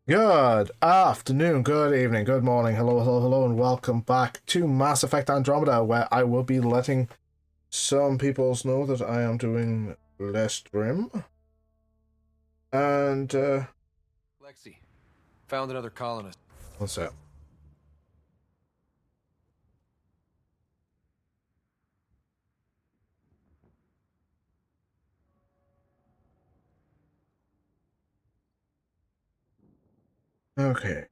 Good afternoon, good evening, good morning, hello, hello, hello, and welcome back to Mass Effect Andromeda, where I will be letting some people know that I am doing less stream. And, Lexi, found another colonist. what's that? Okay.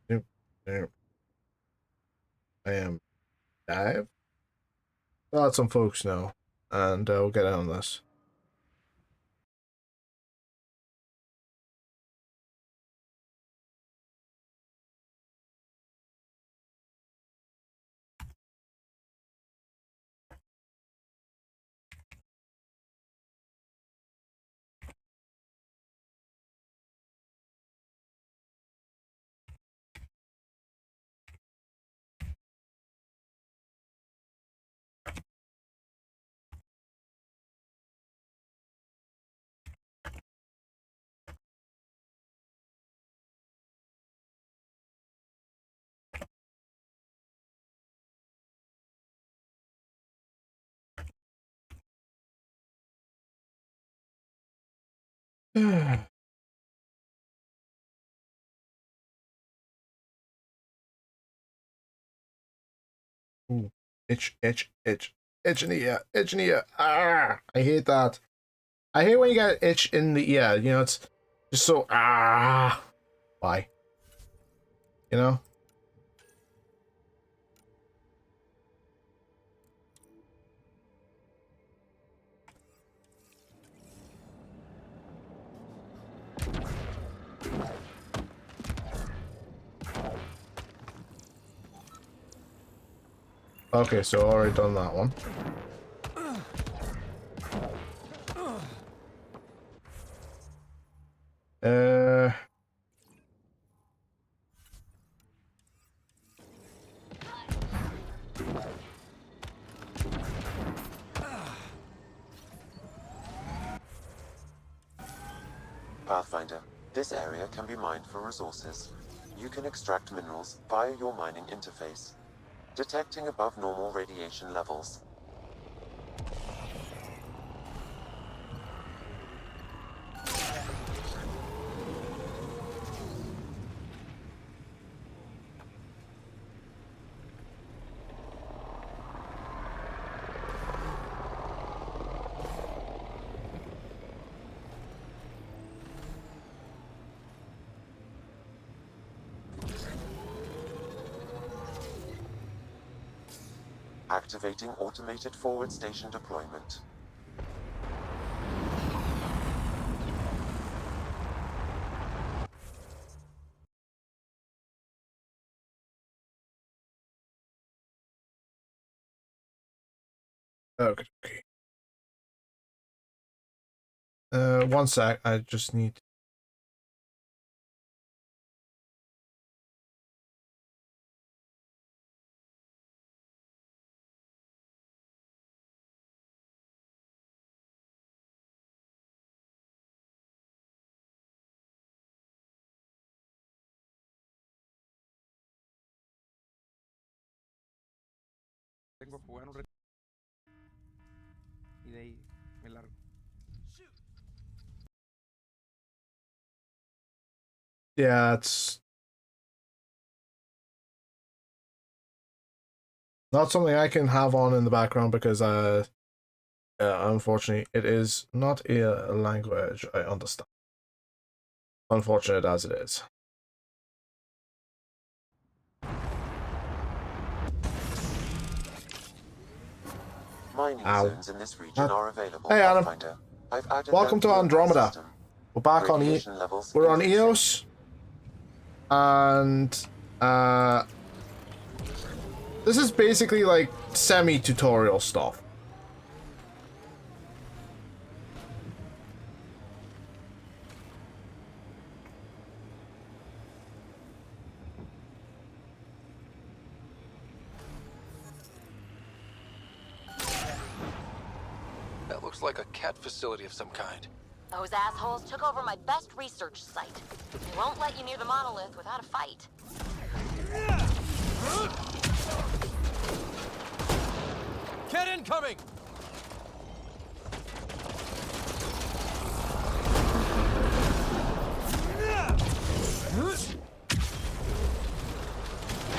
Nope, nope. I am live. Let some folks know, and we'll get on this. Ooh. Itch, itch, itch. Itch in the ear, itch in the ear. Ah! I hate that. I hate when you get itch in the ear, you know, it's just so, why? You know? Okay, so already done that one. Uh, Pathfinder, this area can be mined for resources. You can extract minerals via your mining interface, detecting above normal radiation levels. Activating automated forward station deployment. okay. One sec. I just need. Tengo que jugar un reto y de ahí me largo. Yeah, it's not something I can have on in the background because, unfortunately, it is not a language I understand. Unfortunate as it is. Mining Ow. zones in this region are available, Hey, Adam. Pathfinder. I've added Welcome them to your Andromeda. system. We're back on Radiation levels We're on increasing. EOS, and this is basically like semi-tutorial stuff. That looks like a cat facility of some kind. Those assholes took over my best research site. They won't let you near the monolith without a fight. Kid incoming!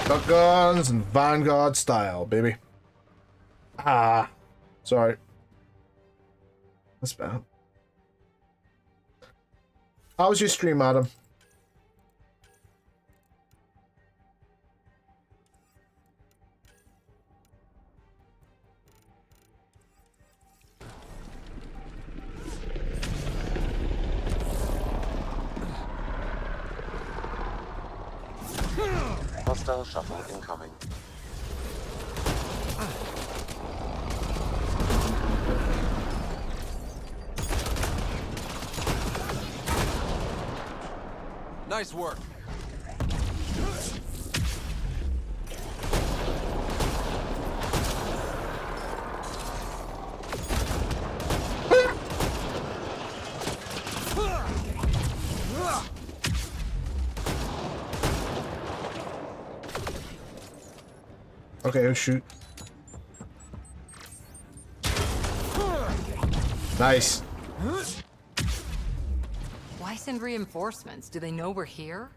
Shotguns and Vanguard style, baby. Ah, sorry. That's bad. How was your stream, Adam? Hostile shuttle incoming. Nice work. Okay, oh shoot. Nice. Why send reinforcements? Do they know we're here?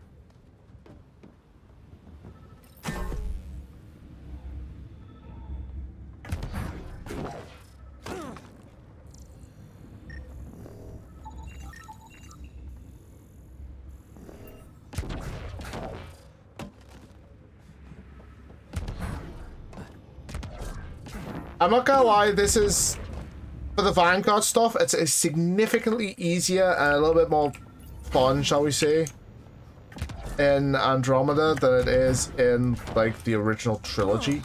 I'm not gonna lie, this is, for the Vanguard stuff, it's significantly easier and a little bit more fun, shall we say, in Andromeda than it is in, like, the original trilogy.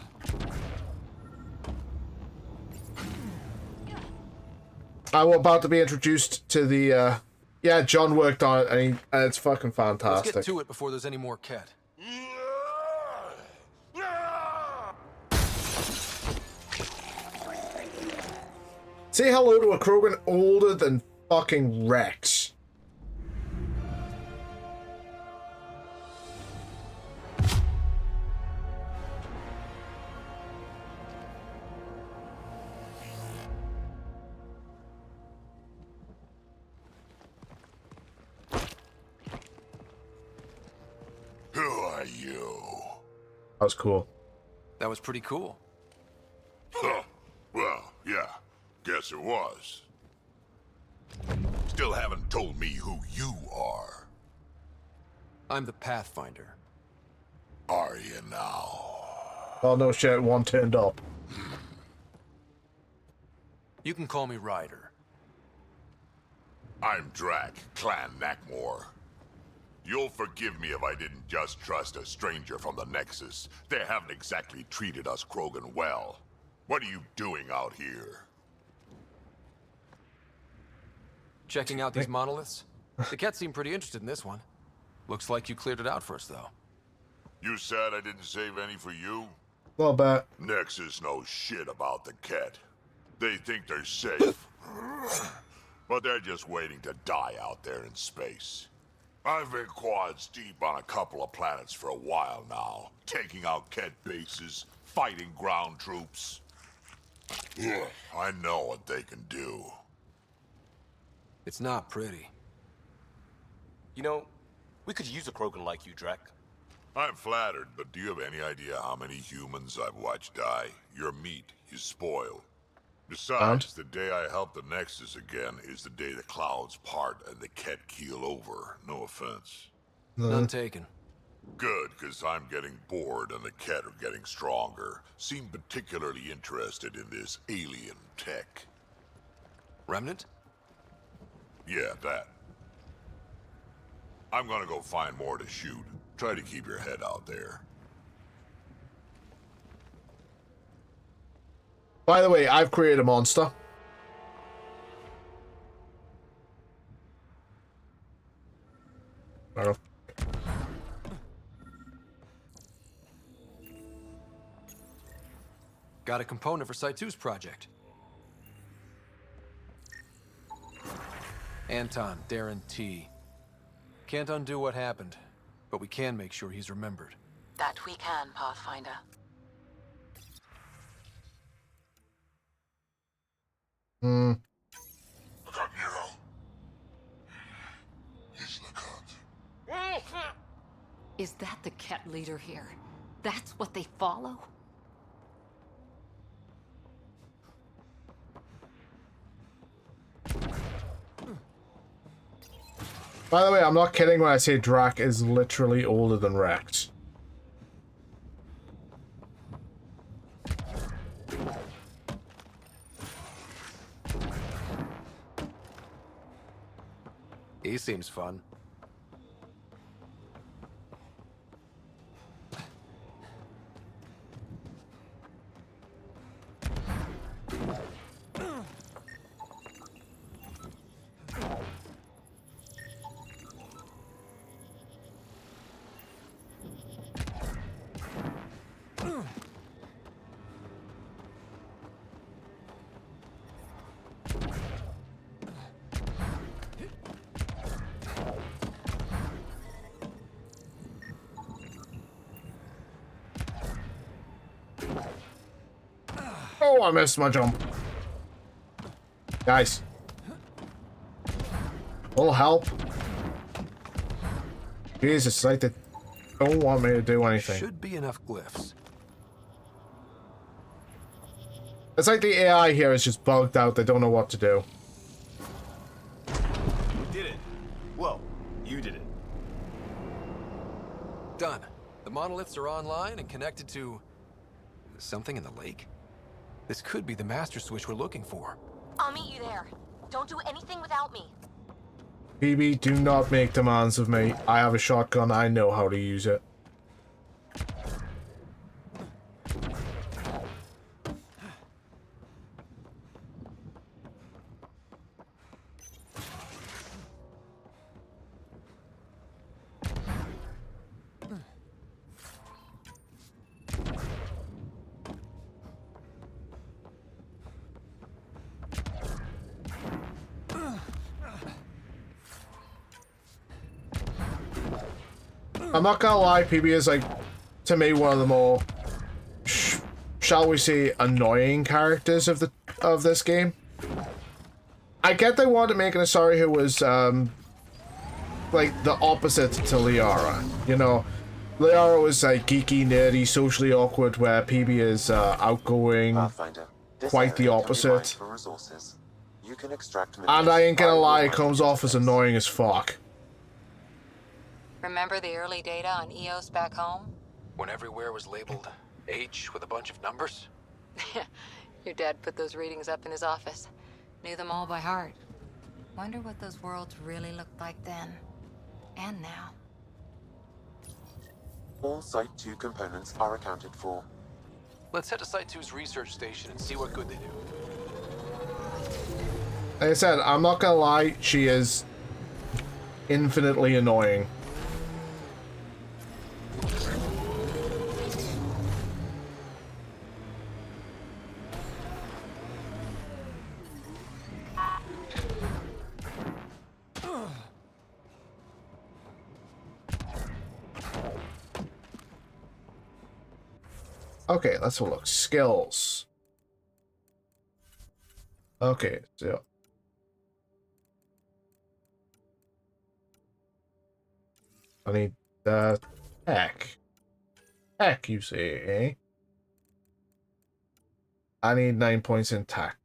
I'm about to be introduced to the, yeah, John worked on it, and it's fucking fantastic. Let's get to it before there's any more Ket. Say hello to a Krogan older than fucking Rex. Who are you? That was cool. That was pretty cool. Huh. Well, yeah. Guess it was. Still haven't told me who you are. I'm the Pathfinder. Are you now? Oh no shit, one turned up. You can call me Ryder. I'm Drac, Clan Nakmor. You'll forgive me if I didn't just trust a stranger from the Nexus. They haven't exactly treated us Krogan well. What are you doing out here? Checking out these monoliths? The Ket seem pretty interested in this one. Looks like you cleared it out for us, though. You said I didn't save any for you? A little bit. Nexus knows shit about the Ket. They think they're safe. But they're just waiting to die out there in space. I've been quads deep on a couple of planets for a while now, taking out Ket bases, fighting ground troops. Ugh, I know what they can do. It's not pretty. You know, we could use a Krogan like you, Drac. I'm flattered, but do you have any idea how many humans I've watched die? Your meat is spoiled. Besides, the day I help the Nexus again is the day the clouds part and the Ket keel over. No offense. None taken. Good, because I'm getting bored and the Ket are getting stronger. Seem particularly interested in this alien tech. Remnant? Yeah, that. I'm gonna go find more to shoot. Try to keep your head out there. By the way, I've created a monster. I don't know. Got a component for Site 2's project. Anton Darren T. Can't undo what happened, but we can make sure he's remembered. That we can, Pathfinder. Hmm. Look out, Nero. He's the cut. Is that the cat leader here? That's what they follow? By the way, I'm not kidding when I say Drac is literally older than Rex. He seems fun. Oh, I missed my jump. Guys. Will help. Jesus, it's like they don't want me to do anything. Should be enough glyphs. It's like the AI here is just bugged out. They don't know what to do. We did it. Well, you did it. Done. The monoliths are online and connected to something in the lake. This could be the master switch we're looking for. I'll meet you there. Don't do anything without me. PB, do not make demands of me. I have a shotgun. I know how to use it. I'm not gonna lie, PB is like, to me, one of the more, shall we say, annoying characters of this game. I get they wanted to make an Asari who was like the opposite to Liara. You know, Liara was like geeky, nerdy, socially awkward, where PB is outgoing, Pathfinder, this quite the area can be mined opposite. for resources. You can extract And minerals I ain't gonna via your lie, it mining comes off as interface. annoying as fuck. Remember the early data on EOS back home? When everywhere was labeled H with a bunch of numbers? Your dad put those readings up in his office. Knew them all by heart. Wonder what those worlds really looked like then. And now. All Site 2 components are accounted for. Let's head to Site 2's research station and see what good they do. Like I said, I'm not gonna lie, she is infinitely annoying. Okay, let's have a look. Skills. Okay, so I need tech. Tech, you say, eh? I need 9 points in tech.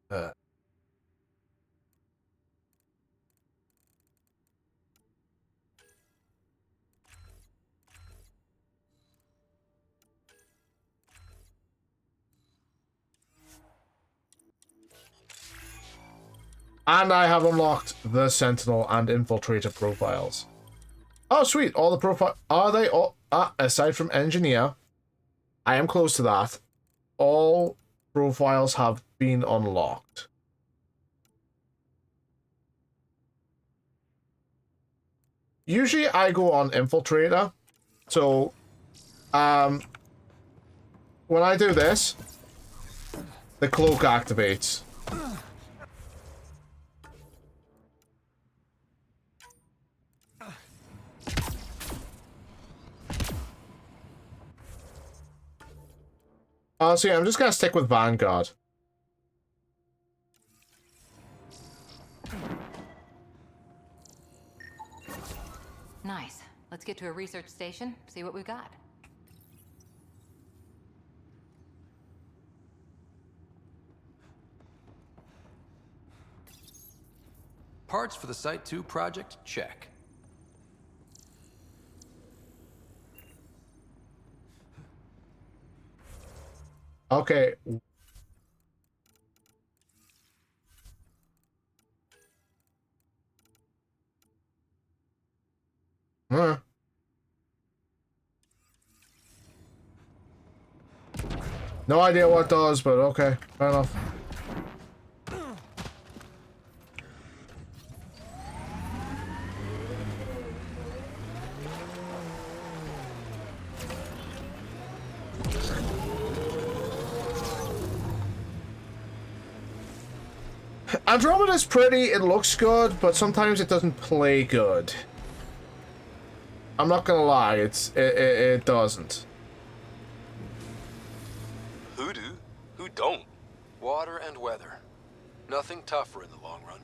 And I have unlocked the Sentinel and Infiltrator profiles. Oh, sweet. All the profile... Are they all... aside from Engineer, I am close to that. All profiles have been unlocked. Usually I go on Infiltrator. So, when I do this, the cloak activates. Honestly, I'm just gonna stick with Vanguard. Nice. Let's get to a research station, see what we got. Parts for the Site 2 project, check. Okay. Huh. No idea what it does, but okay, fair enough. Andromeda's pretty, it looks good, but sometimes it doesn't play good. I'm not gonna lie, it doesn't. Who do? Who don't? Water and weather. Nothing tougher in the long run.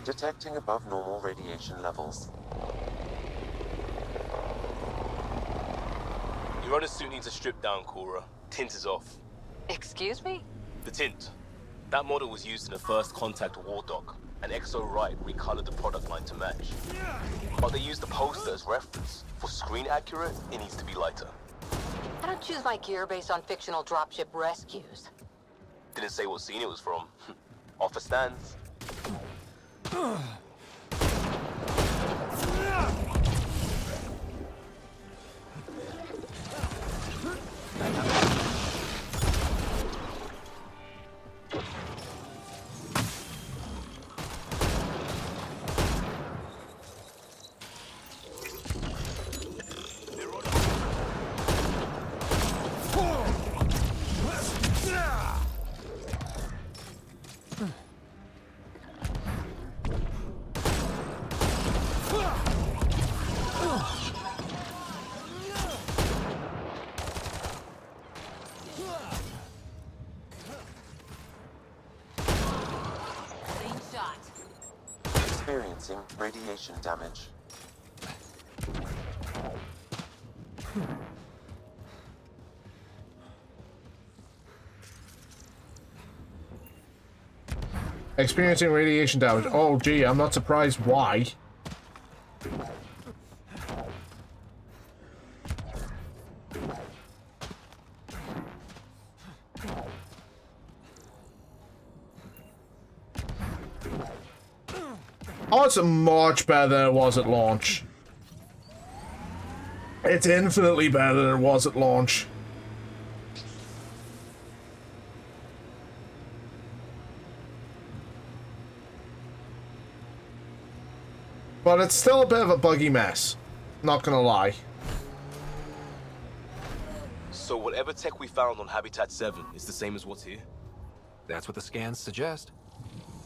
Detecting above normal radiation levels. Your other suit needs a strip down, Cora. Tint is off. Excuse me? The tint. That model was used in the first Contact War doc, and XO Wright recolored the product line to match. But they used the poster as reference. For screen accurate, it needs to be lighter. I don't choose my gear based on fictional dropship rescues. Didn't say what scene it was from. Offer stands. Clean shot. Experiencing radiation damage. Experiencing radiation damage. Oh, gee, I'm not surprised why. Oh, it's much better than it was at launch. It's infinitely better than it was at launch. But it's still a bit of a buggy mess. Not gonna lie. So whatever tech we found on Habitat 7 is the same as what's here? That's what the scans suggest.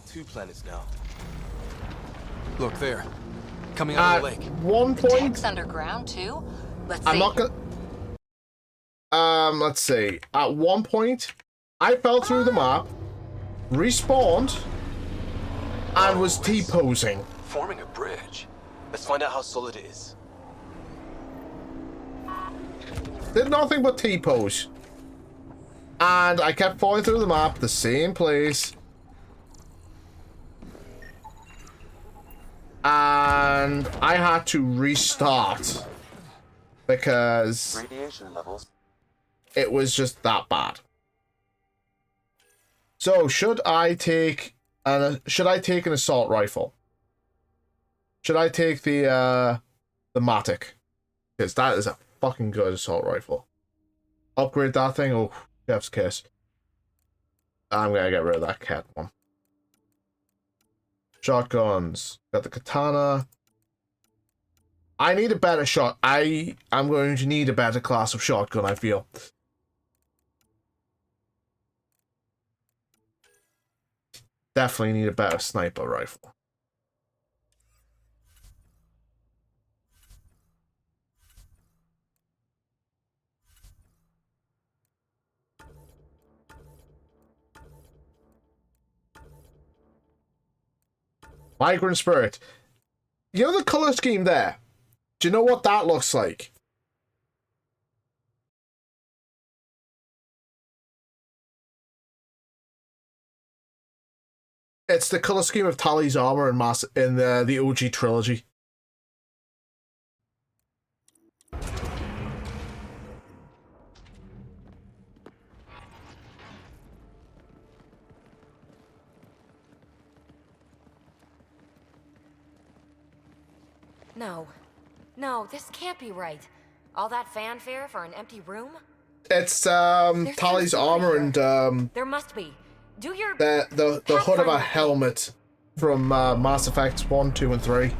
2 planets now. Look there. Coming out of the lake. One The point, tech's underground, too? Let's see. I'm not gonna. Let's see. At one point, I fell through the map, respawned, and was T-posing. Forming a bridge. Let's find out how solid it is. Did nothing but T-pose. And I kept falling through the map, the same place. And I had to restart. Because Radiation levels. it was just that bad. So, should I take an assault rifle? Should I take the Matic? Because that is a fucking good assault rifle. Upgrade that thing? Oh, chef's kiss. I'm gonna get rid of that cat one. Shotguns. Got the katana. I need a better shot. I'm going to need a better class of shotgun, I feel. Definitely need a better sniper rifle. Migrant Spirit. You know the color scheme there? Do you know what that looks like? It's the color scheme of Tali's armor in the OG trilogy. No. No, this can't be right. All that fanfare for an empty room? It's There's Tali's something armor here. and There must be. Do your the hood of a Pathfinder thing. helmet from Mass Effects 1, 2, and 3.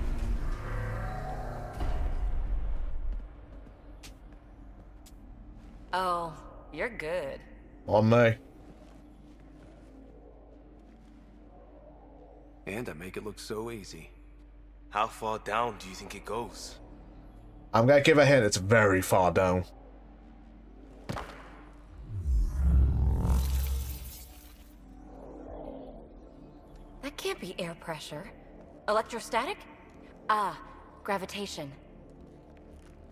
Oh, you're good. On me. And I make it look so easy. How far down do you think it goes? I'm gonna give a hint, it's very far down. That can't be air pressure. Electrostatic? Ah, gravitation.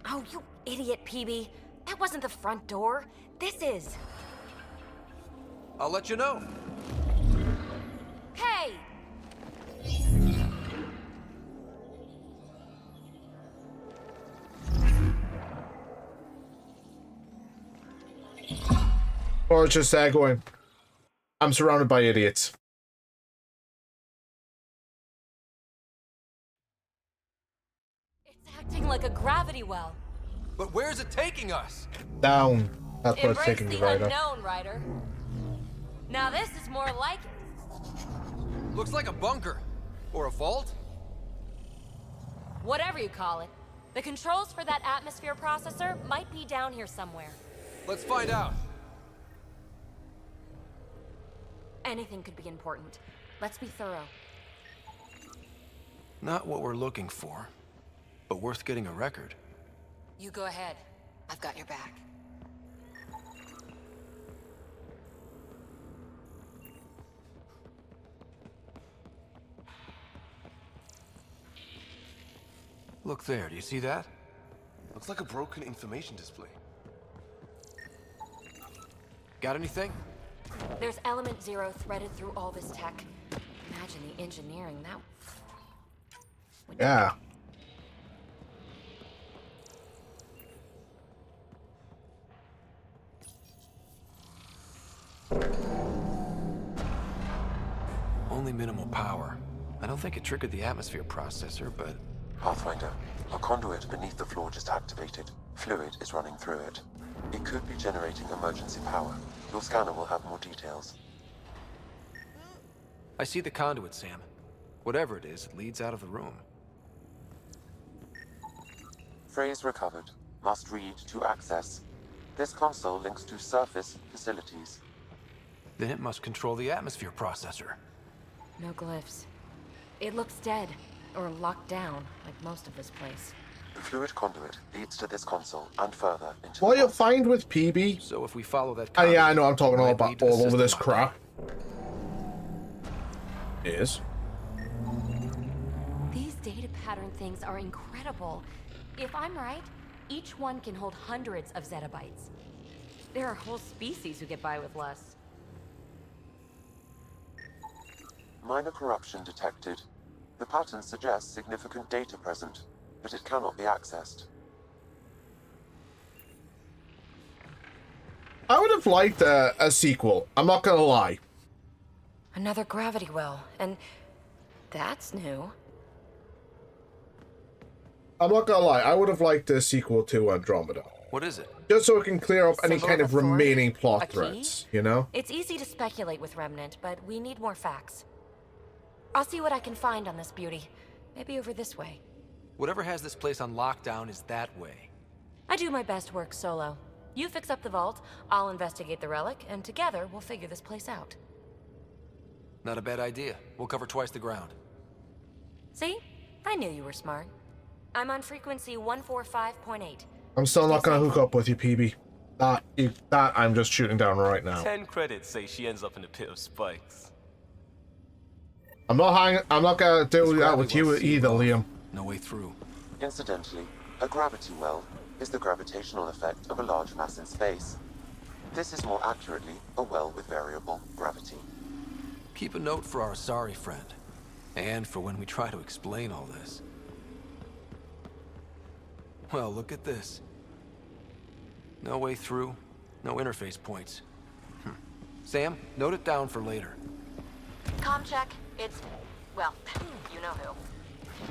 Oh, you idiot, PB. That wasn't the front door. This is. I'll let you know. Hey! Or it's just there going, I'm surrounded by idiots. It's acting like a gravity well. But where's it taking us? Down. That's what it's Embrace taking the me right now. unknown, Ryder. Now this is more like it. Looks like a bunker. Or a vault? Whatever you call it. The controls for that atmosphere processor might be down here somewhere. Let's find out. Anything could be important. Let's be thorough. Not what we're looking for, but worth getting a record. You go ahead. I've got your back. Look there, do you see that? Looks like a broken information display. Got anything? There's element 0 threaded through all this tech. Imagine the engineering that. Yeah. Only minimal power. I don't think it triggered the atmosphere processor, but Pathfinder, a conduit beneath the floor just activated. Fluid is running through it. It could be generating emergency power. Your scanner will have more details. I see the conduit, Sam. Whatever it is, it leads out of the room. Phrase recovered. Must read to access. This console links to surface facilities. Then it must control the atmosphere processor. No glyphs. It looks dead, or locked down, like most of this place. The fluid conduit leads to this console and further into What the you'll vault. find with PB. So if we follow that Oh yeah, I conduit, know I'm talking it all might about lead to the all over this system crap. Is. These data pattern things are incredible. If I'm right, each one can hold hundreds of zettabytes. There are whole species who get by with less. Minor corruption detected. The pattern suggests significant data present, but it cannot be accessed. I would have liked a sequel. I'm not gonna lie. Another gravity well, and that's new. I'm not gonna lie. I would have liked a sequel to Andromeda. What is it? Just so it can clear up any Symbol kind of authority? remaining A plot key? threads, you know? It's easy to speculate with Remnant, but we need more facts. I'll see what I can find on this beauty. Maybe over this way. Whatever has this place on lockdown is that way. I do my best work solo. You fix up the vault, I'll investigate the relic, and together we'll figure this place out. Not a bad idea. We'll cover twice the ground. See? I knew you were smart. I'm on frequency 145.8. I'm still not Stay gonna safe. hook up with you, PB. That I'm just shooting down right now. 10 credits say she ends up in a pit of spikes. I'm not gonna do that with you either, Liam. No way through. Incidentally, a gravity well is the gravitational effect of a large mass in space. This is more accurately a well with variable gravity. Keep a note for our sorry friend. And for when we try to explain all this. Well, look at this. No way through, no interface points. Sam, note it down for later. Com check. It's, well, you know who.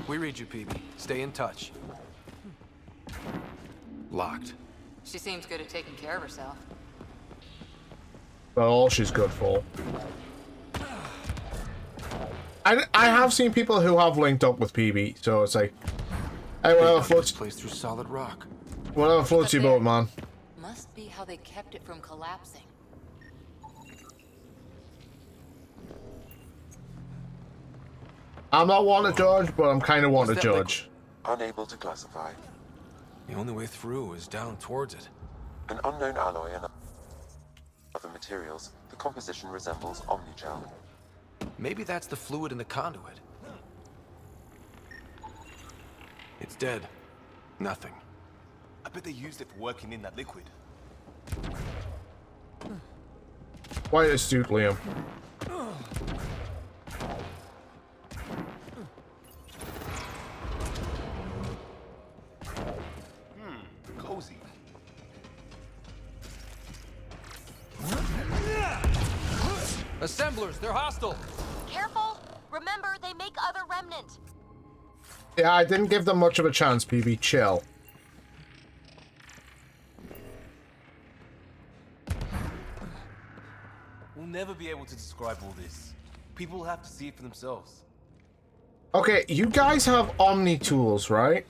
We read you, PB. Stay in touch. Locked. She seems good at taking care of herself. But all she's good for. I have seen people who have linked up with PB, so it's like, hey, whatever floats. Place through solid rock. Whatever floats your boat, man. Must be how they kept it from collapsing. I'm not one to judge, but I'm kind of one to What's that judge. Unable to classify. The only way through is down towards it. An unknown alloy and other materials, the composition resembles omnigel. Maybe that's the fluid in the conduit. It's dead. Nothing. I bet they used it for working in that liquid. Quite astute, Liam. Cozy. Assemblers, they're hostile! Careful! Remember, they make other remnant. Yeah, I didn't give them much of a chance, PB. Chill. We'll never be able to describe all this. People will have to see it for themselves. Okay, you guys have Omni tools, right?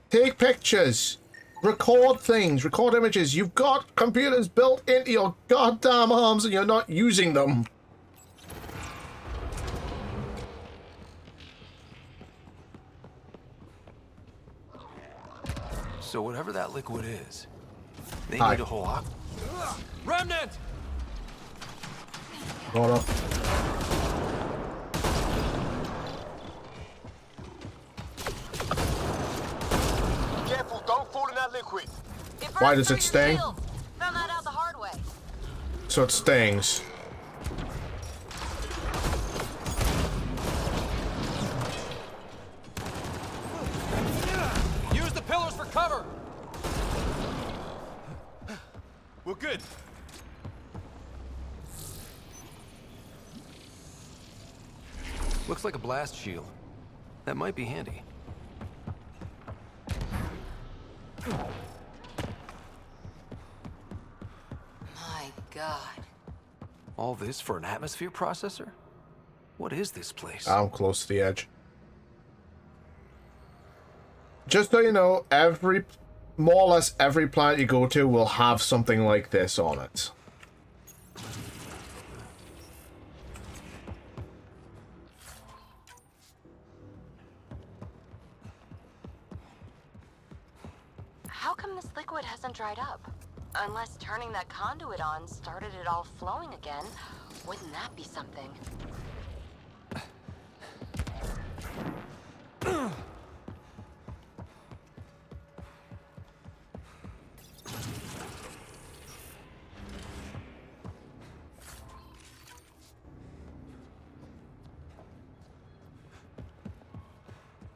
Take pictures. Record things. Record images. You've got computers built into your goddamn arms and you're not using them. So whatever that liquid is, they Hi. need a whole remnant! Hold up. Careful, don't fall in that liquid. Why does it sting? Found that out the hard way. So it stings. Use the pillars for cover! We're good. Looks like a blast shield. That might be handy. My God. All this for an atmosphere processor? What is this place? I'm close to the edge. Just so you know, more or less every planet you go to will have something like this on it. How come this liquid hasn't dried up? Unless turning that conduit on started it all flowing again. Wouldn't that be something?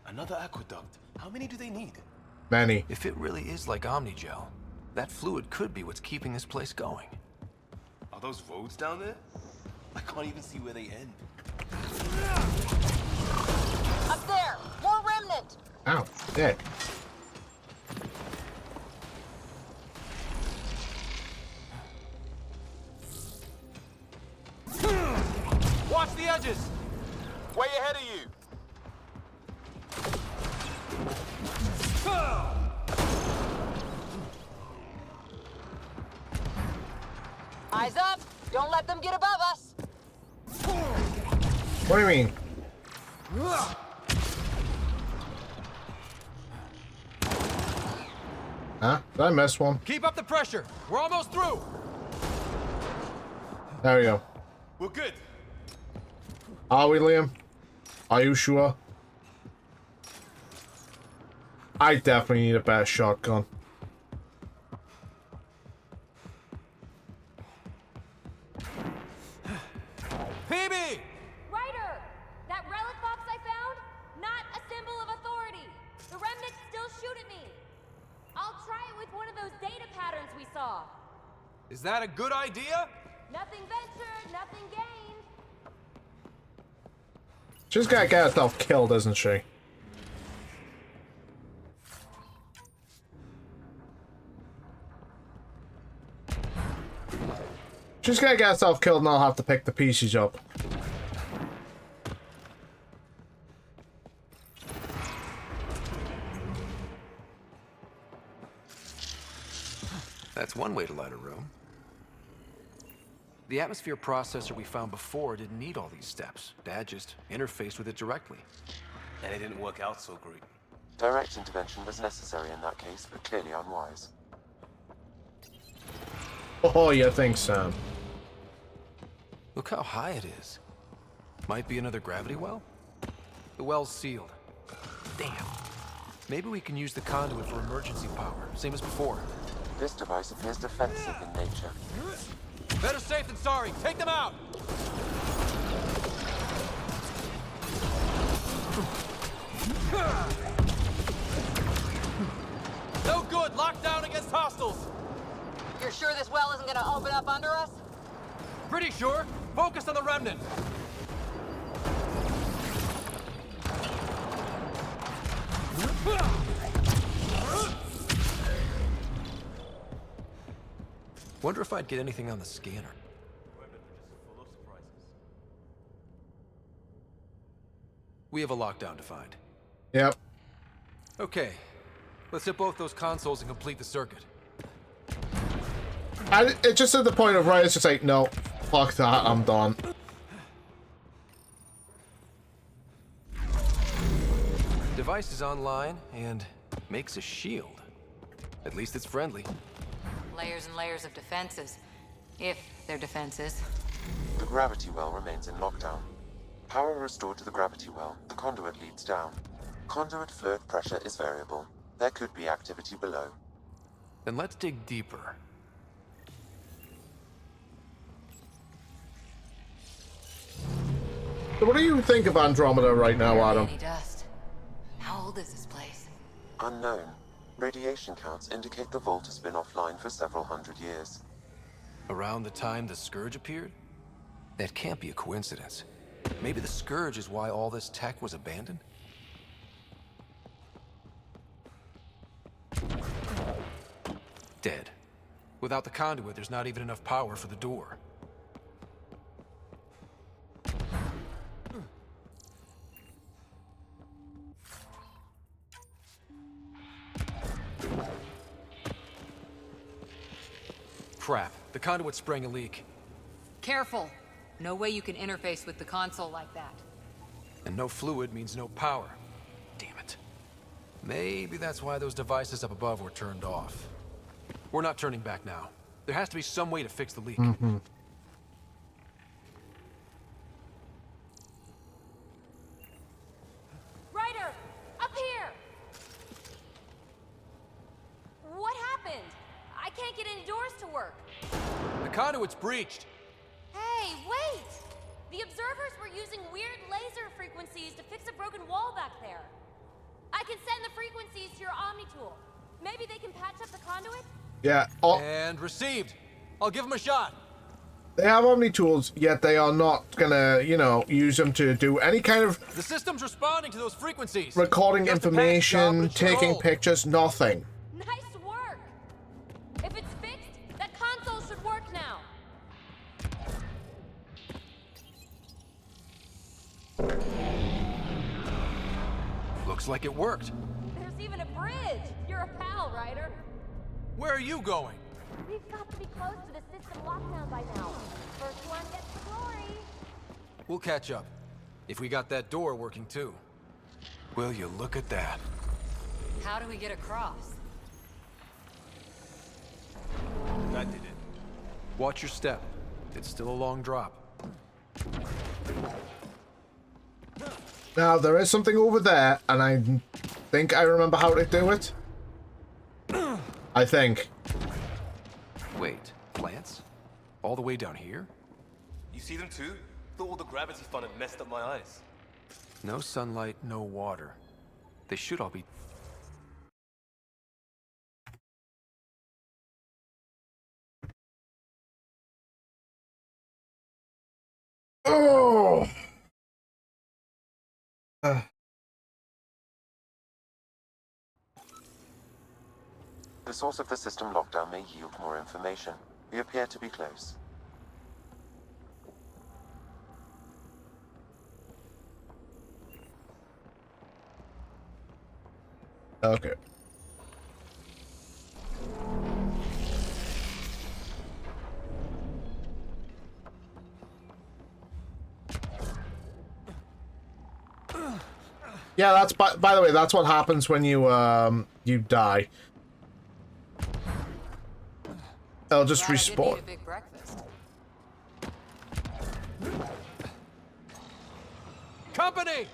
Another aqueduct. How many do they need? Many. If it really is like Omnigel, that fluid could be what's keeping this place going. Are those roads down there? I can't even see where they end. Up there! More remnant! Ow, dick. Watch the edges! Way ahead of you. Eyes up! Don't let them get above us! What do you mean? Huh? Did I miss one? Keep up the pressure! We're almost through! There we go. We're good. Are we, Liam? Are you sure? I definitely need a better shotgun. PB! Ryder! That relic box I found? Not a symbol of authority. The remnants still shoot at me. I'll try it with one of those data patterns we saw. Is that a good idea? Nothing ventured, nothing gained. She's gotta get herself killed, isn't she? She's gonna get herself killed and I'll have to pick the pieces up. That's one way to light a room. The atmosphere processor we found before didn't need all these steps. Dad just interfaced with it directly. And it didn't work out so great. Direct intervention was necessary in that case, but clearly unwise. Oh, you think, Sam? Look how high it is. Might be another gravity well? The well's sealed. Damn. Maybe we can use the conduit for emergency power, same as before. This device appears defensive in nature. Better safe than sorry. Take them out! No good! Lockdown against hostiles! You're sure this well isn't gonna open up under us? Pretty sure. Focus on the remnant. Wonder if I'd get anything on the scanner. We have a lockdown to find. Yep. Okay. Let's hit both those consoles and complete the circuit. It's just at the point of right, it's just like, no, fuck that, I'm done. Device is online and makes a shield. At least it's friendly. Layers and layers of defenses. If they're defenses. The gravity well remains in lockdown. Power restored to the gravity well, the conduit leads down. Conduit fluid pressure is variable. There could be activity below. Then let's dig deeper. So what do you think of Andromeda right now, Adam? Any dust. How old is this place? Unknown. Radiation counts indicate the vault has been offline for several hundred years. Around the time the Scourge appeared? That can't be a coincidence. Maybe the Scourge is why all this tech was abandoned? Dead. Without the conduit, there's not even enough power for the door. Crap. The conduit sprang a leak. Careful. No way you can interface with the console like that. And no fluid means no power. Damn it. Maybe that's why those devices up above were turned off. We're not turning back now. There has to be some way to fix the leak. Mm-hmm. Ryder! Up here! What happened? I can't get any doors to work. The conduit's breached. Hey, wait! The observers were using weird laser frequencies to fix a broken wall back there. I can send the frequencies to your Omni tool. Maybe they can patch up the conduit? Yeah. Oh, And received. I'll give him a shot. they have Omni tools, yet they are not gonna, you know, use them to do any kind of The system's responding to those frequencies. recording Just a patch job, information, but it should taking hold. pictures, nothing. Nice work! If it's fixed, that console should work now. Looks like it worked. There's even a bridge. You're a pal, Ryder. Where are you going? We've got to be close to the system lockdown by now. First one gets the glory. We'll catch up. If we got that door working too. Will you look at that? How do we get across? That did it. Watch your step. It's still a long drop. Now, there is something over there, and I think I remember how to do it. I think. Wait, plants? All the way down here? You see them too? Thought all the gravity fun had messed up my eyes. No sunlight, no water. They should all be... Oh! The source of the system lockdown may yield more information. We appear to be close. Okay. Yeah, that's by the way, that's what happens when you die. They'll just Glad I didn't respawn. eat a big breakfast. Company!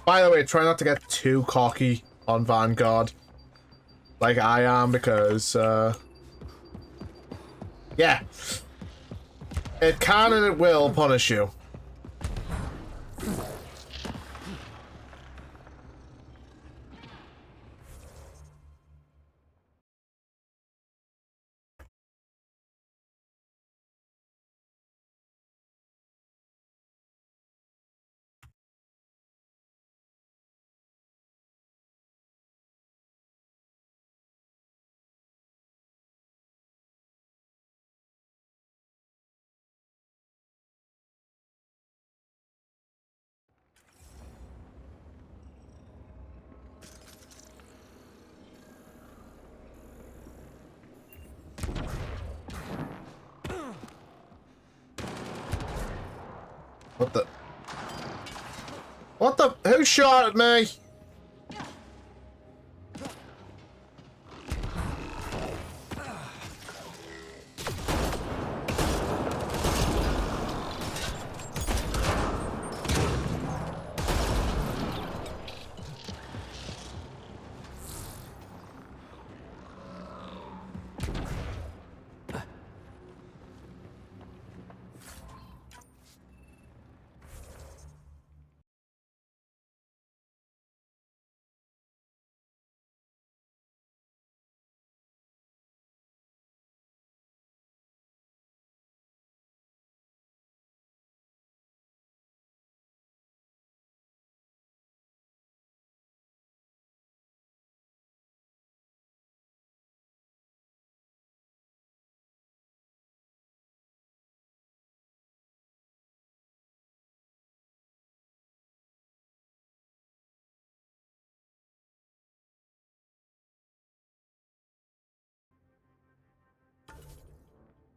By the way, try not to get too cocky on Vanguard. Like I am, because, yeah. It can and it will punish you. What the? What the? Who shot at me?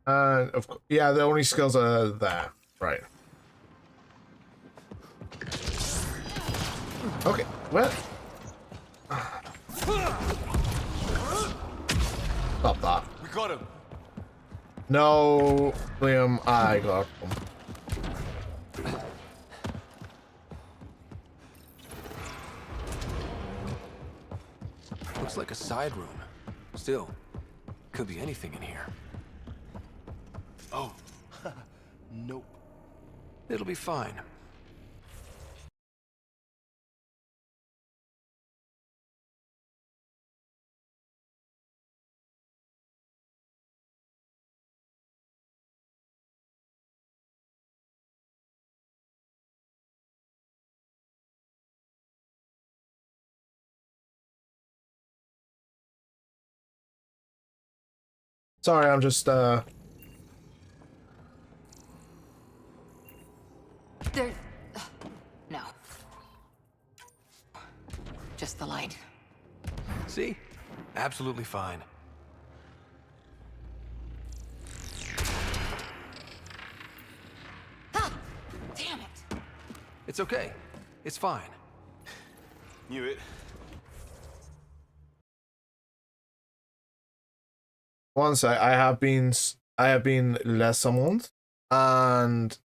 Of course, yeah, the only skills are there, right? Okay, what? Stop that. We got him. No, Liam, I got him. Looks like a side room. Still, could be anything in here. Oh. Nope. It'll be fine. Sorry, I'm just There. No. Just the light. See? Absolutely fine. Ah! Damn it! It's okay. It's fine. Knew it. once I have been less summoned, and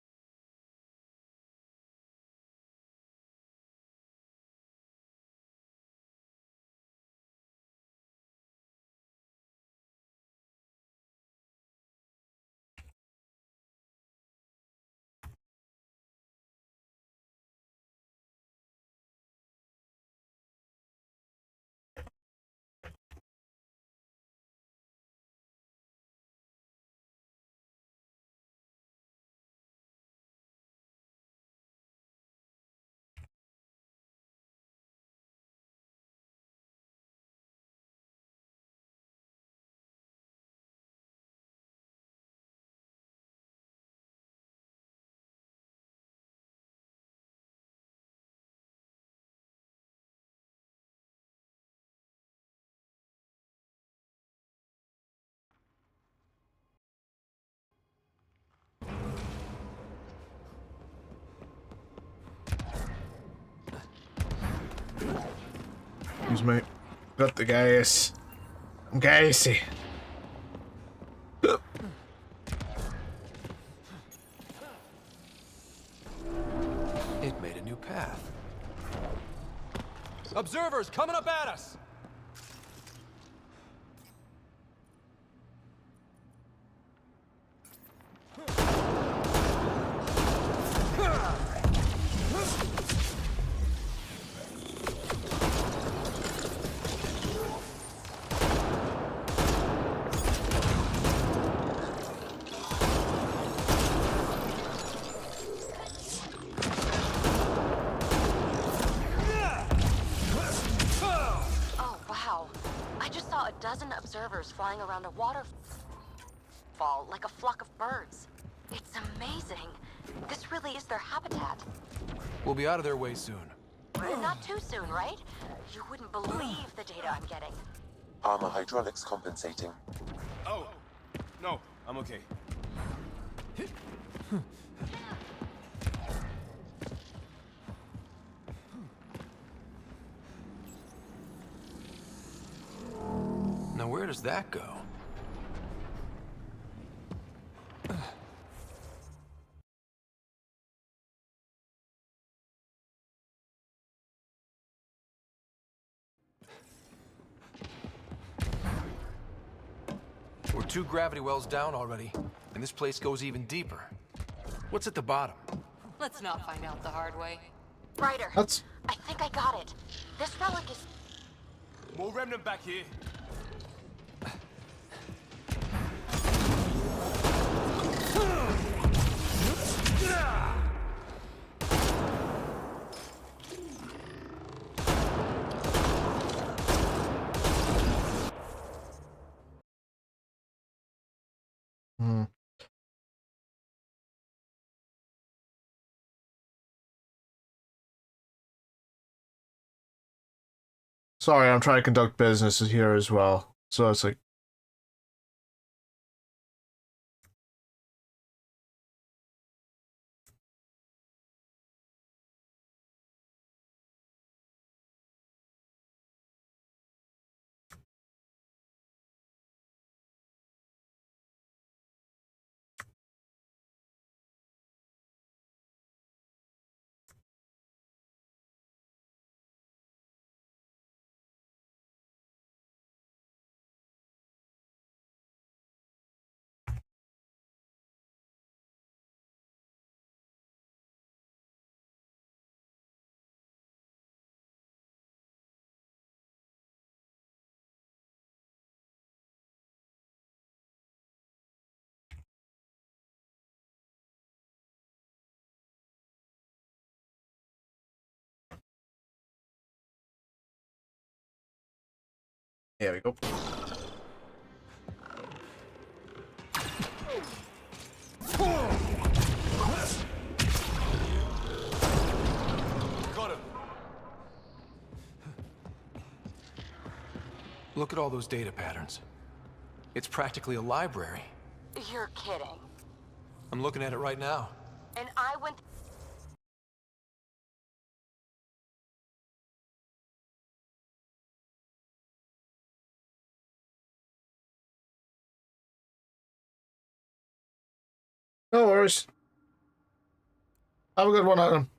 excuse me, got the gas. I'm gassy. It made a new path. Observers coming up at us! Oh, wow. I just saw a dozen observers flying around a waterfall like a flock of birds. It's amazing. This really is their habitat. We'll be out of their way soon. Not too soon, right? You wouldn't believe the data I'm getting. Armor hydraulics compensating. Oh, no, I'm okay. Now where does that go? We're 2 gravity wells down already, and this place goes even deeper. What's at the bottom? Let's not find out the hard way. Ryder, That's I think I got it. This relic is... More remnant back here. hmm. Sorry, I'm trying to conduct business here as well. So it's like, here we go. Got him. Look at all those data patterns. It's practically a library. You're kidding. I'm looking at it right now. And I went. No worries. Have a good one, Adam.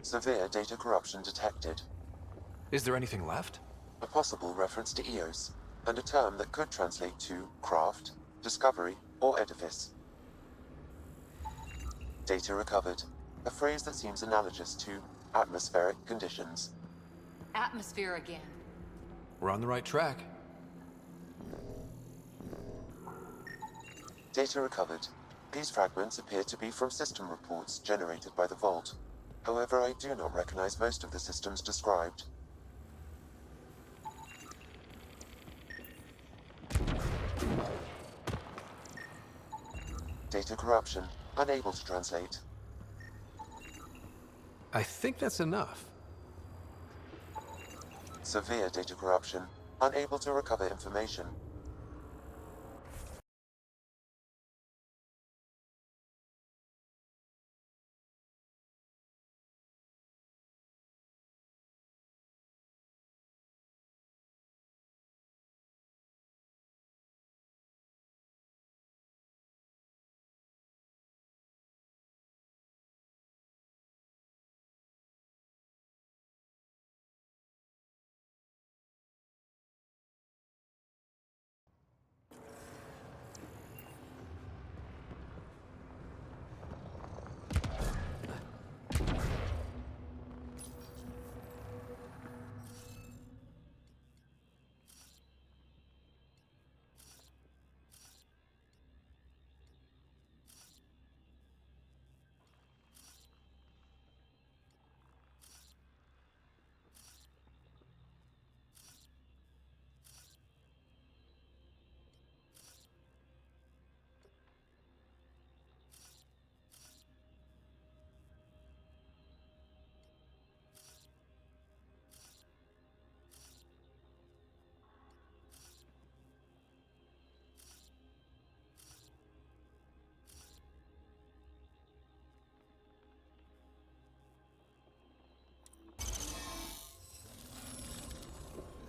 Severe data corruption detected. Is there anything left? A possible reference to Eos, and a term that could translate to craft, discovery, or edifice. Data recovered. A phrase that seems analogous to atmospheric conditions. Atmosphere again. We're on the right track. Data recovered. These fragments appear to be from system reports generated by the Vault. However, I do not recognize most of the systems described. Data corruption. Unable to translate. I think that's enough. Severe data corruption. Unable to recover information.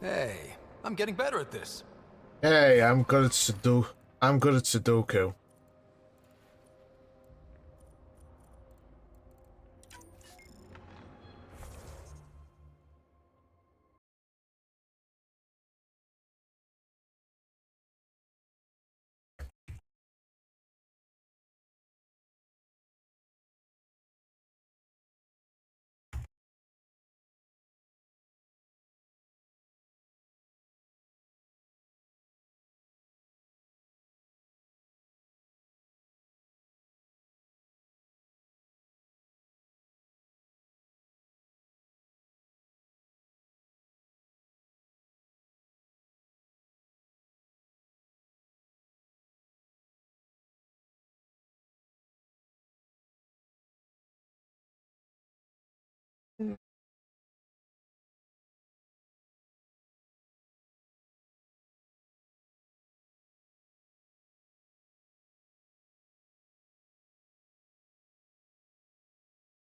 Hey, I'm getting better at this. Hey, I'm good at Sudoku.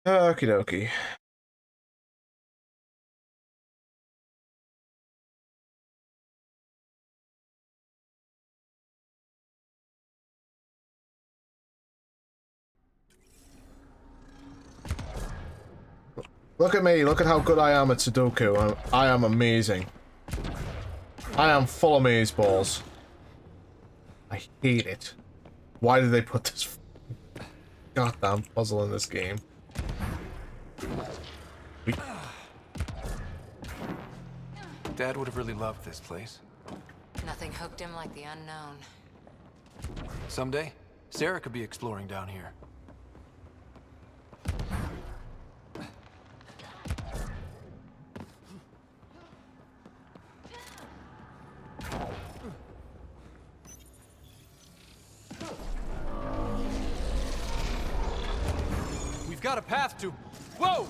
Okie dokie. Look at me, look at how good I am at Sudoku. I am amazing. I am full of maze balls. I hate it. Why did they put this goddamn puzzle in this game? Dad would have really loved this place. Nothing hooked him like the unknown. Someday, Sarah could be exploring down here. got a path to... Whoa!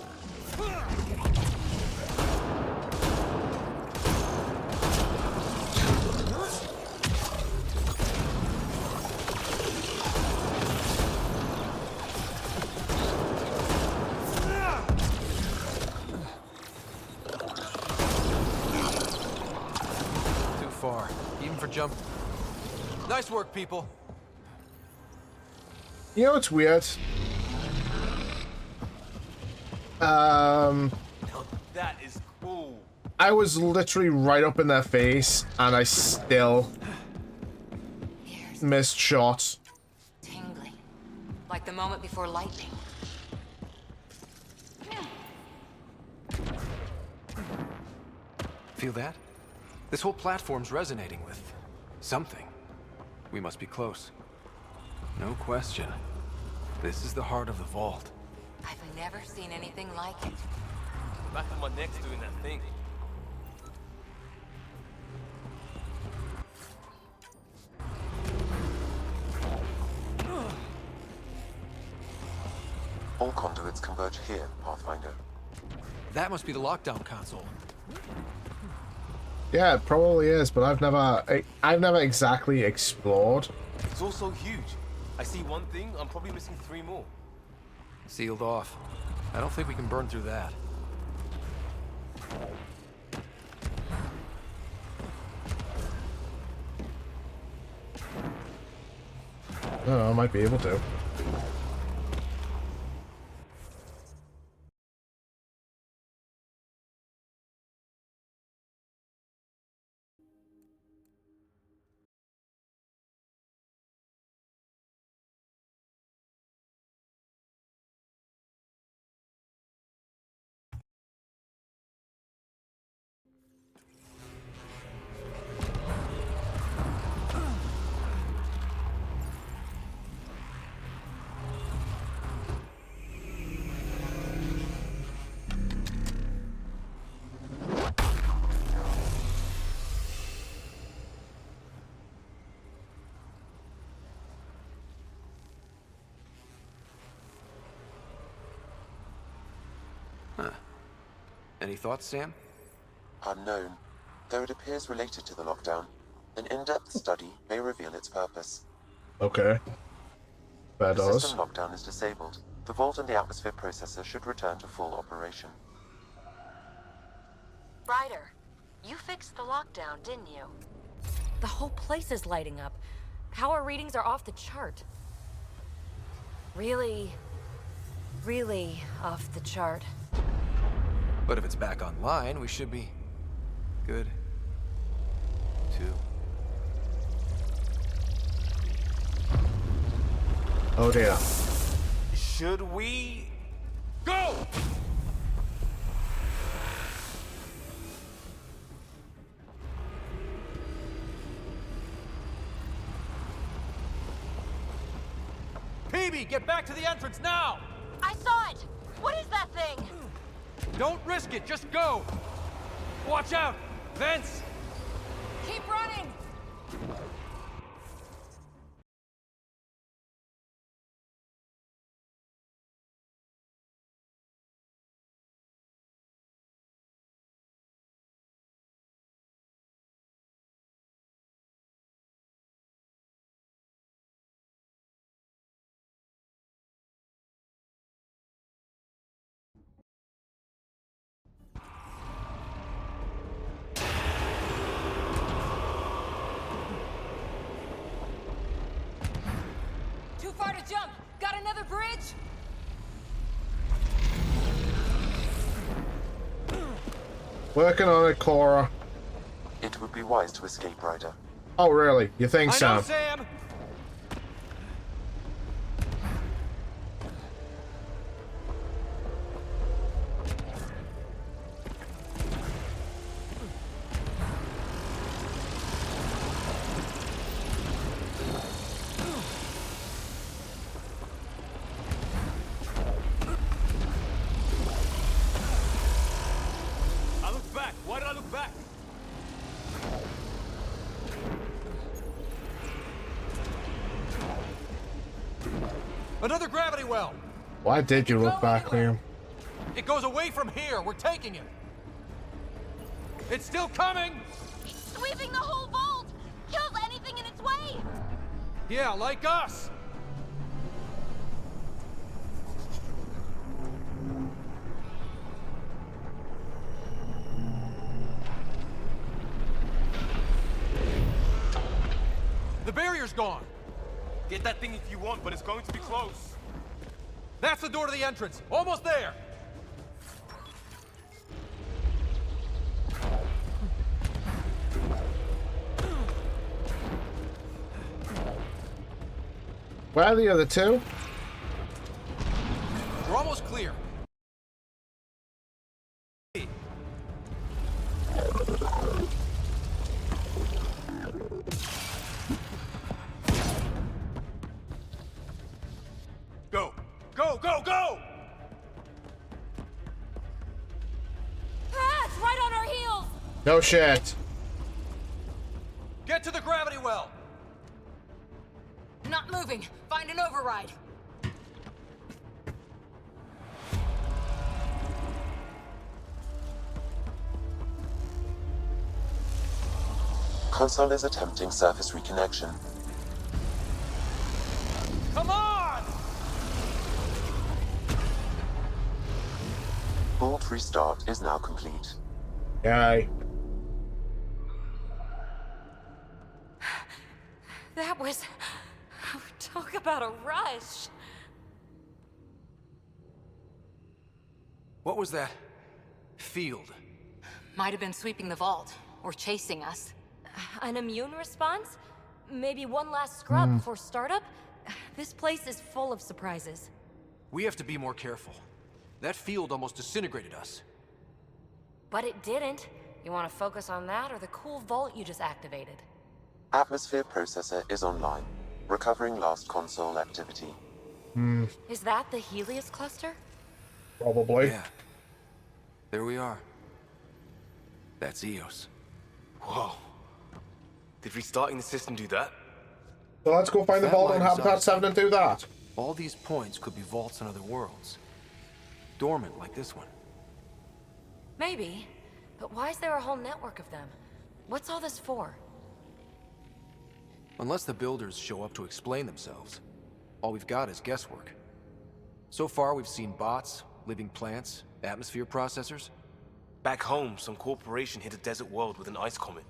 Too far, even for jump. Nice work, people. You know what's weird? Now that is cool. I was literally right up in their face, and I still Ears missed shots. tingling, like the moment before lightning. Feel that? This whole platform's resonating with something. We must be close. No question. This is the heart of the vault. I've never seen anything like it. Back of my neck's doing that thing. All conduits converge here, Pathfinder. That must be the lockdown console. Yeah, it probably is, but I've never exactly explored. It's all so huge. I see one thing, I'm probably missing 3 more. Sealed off. I don't think we can burn through that. Oh, I might be able to. Any thoughts, Sam? Unknown, though it appears related to the lockdown. An in-depth study may reveal its purpose. Okay. That The does. system lockdown is disabled. The vault and the atmosphere processor should return to full operation. Ryder, you fixed the lockdown, didn't you? The whole place is lighting up. Power readings are off the chart. Really, really off the chart. But if it's back online, we should be good. Too. Oh dear. Should we... Go! PB, get back to the entrance now! I saw it! What is that thing? Don't risk it, just go! Watch out! Vents! Keep running! Too far to jump! Got another bridge? Working on it, Cora. It would be wise to escape, Ryder. Oh, really? You think I so? know, Sam! I looked back. Why did I look back? Another gravity well! Why did you look back, Liam? It goes away from here. We're taking it. It's still coming. Sweeping the whole vault! Kills anything in its way! Yeah, like us. The barrier's gone. Get that thing if you want, but it's going to be close. That's the door to the entrance. Almost there. Where are the other two? We're almost clear. Go! Go, go, go! Ah, it's right on our heels! No shit. Get to the gravity well. Not moving. Find an override. Console is attempting surface reconnection. Come on! Vault restart is now complete. Yay. That was... Talk about a rush. What was that? Field. Might have been sweeping the vault, or chasing us. An immune response? Maybe one last scrub before startup? This place is full of surprises. We have to be more careful. That field almost disintegrated us. But it didn't. You want to focus on that or the cool vault you just activated? Atmosphere processor is online, recovering last console activity. Is that the Helios cluster? Probably. Yeah. There we are. That's Eos. Whoa. Did restarting the system do that? So let's go find the That vault on line is Habitat us. 7 and do that. All these points could be vaults on other worlds. Dormant like this one. Maybe. But why is there a whole network of them? What's all this for? Unless the builders show up to explain themselves, all we've got is guesswork. So far, we've seen bots, living plants, atmosphere processors. Back home, some corporation hit a desert world with an ice comet.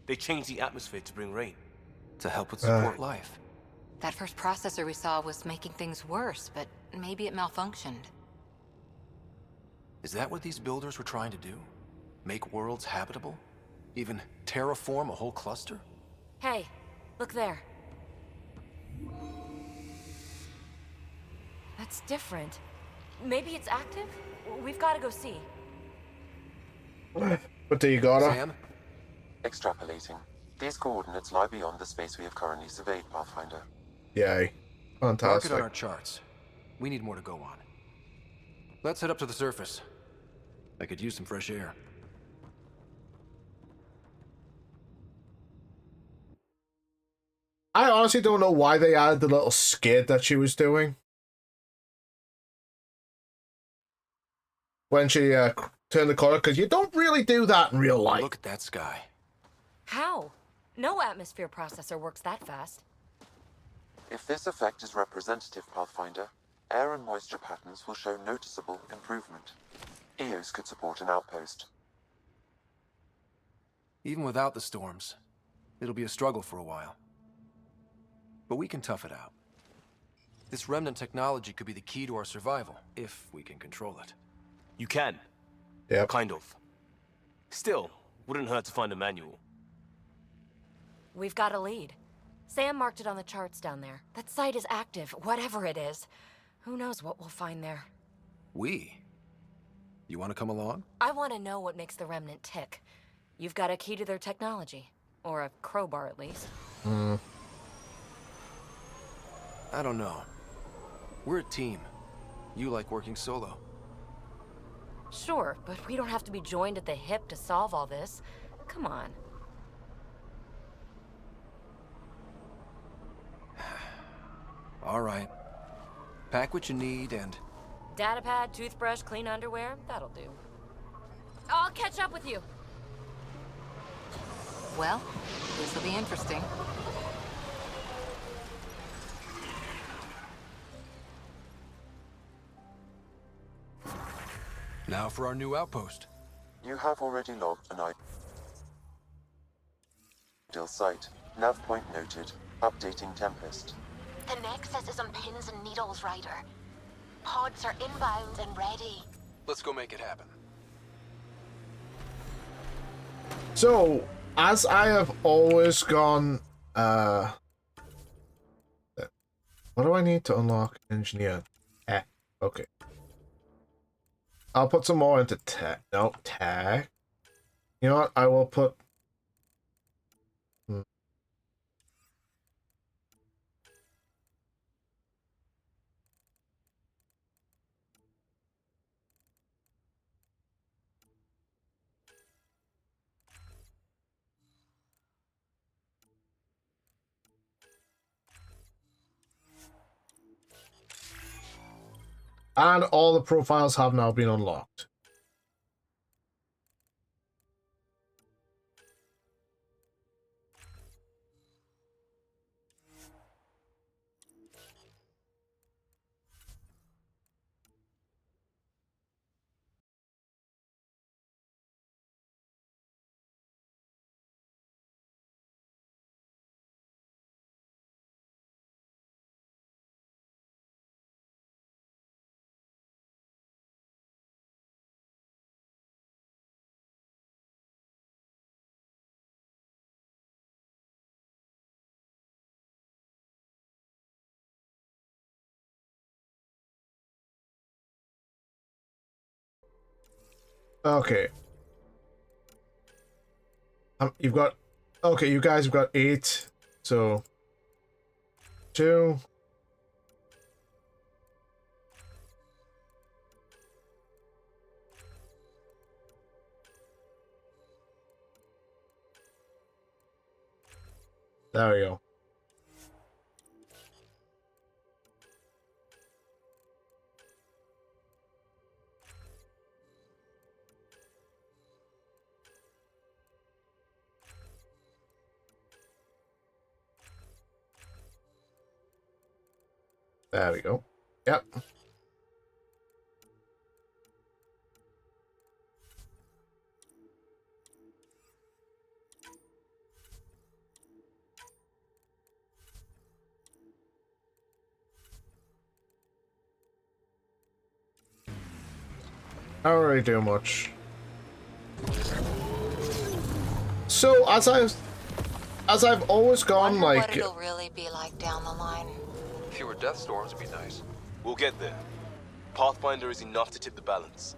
They changed the atmosphere to bring rain. To help with support life. That first processor we saw was making things worse, but maybe it malfunctioned. Is that what these builders were trying to do? Make worlds habitable? Even terraform a whole cluster? Hey, look there. That's different. Maybe it's active? We've got to go see. But do you gotta? Sam? Extrapolating. These coordinates lie beyond the space we have currently surveyed, Pathfinder. Yay. Mark it Fantastic. on our charts. We need more to go on. Let's head up to the surface. I could use some fresh air. I honestly don't know why they added the little skid that she was doing. When she turned the corner, because you don't really do that in real life. Look at that sky. How? No atmosphere processor works that fast. If this effect is representative, Pathfinder, air and moisture patterns will show noticeable improvement. Eos could support an outpost. Even without the storms, it'll be a struggle for a while. But we can tough it out. This remnant technology could be the key to our survival, if we can control it. You can. Yep. Kind of. Still, wouldn't hurt to find a manual. We've got a lead. Sam marked it on the charts down there. That site is active, whatever it is. Who knows what we'll find there. We? You want to come along? I want to know what makes the Remnant tick. You've got a key to their technology. Or a crowbar, at least. I don't know. We're a team. You like working solo. Sure, but we don't have to be joined at the hip to solve all this. Come on. All right. Pack what you need and... Datapad, toothbrush, clean underwear, that'll do. I'll catch up with you. Well, this'll be interesting. Now for our new outpost. You have already logged an ideal site. Nav point noted. Updating Tempest. The Nexus is on pins and needles, Ryder. Pods are inbound and ready. Let's go make it happen. So, as I have always gone, what do I need to unlock engineer? Okay. I'll put some more into tech. No, tech. You know what? I will put... And all the profiles have now been unlocked. Okay. You've got... Okay, you guys have got 8. So... 2... There we go. There we go. Yep. I don't really do much. So as I've always gone, Wonder like, what it'll really be like down the line. Fewer death storms would be nice. We'll get there. Pathfinder is enough to tip the balance.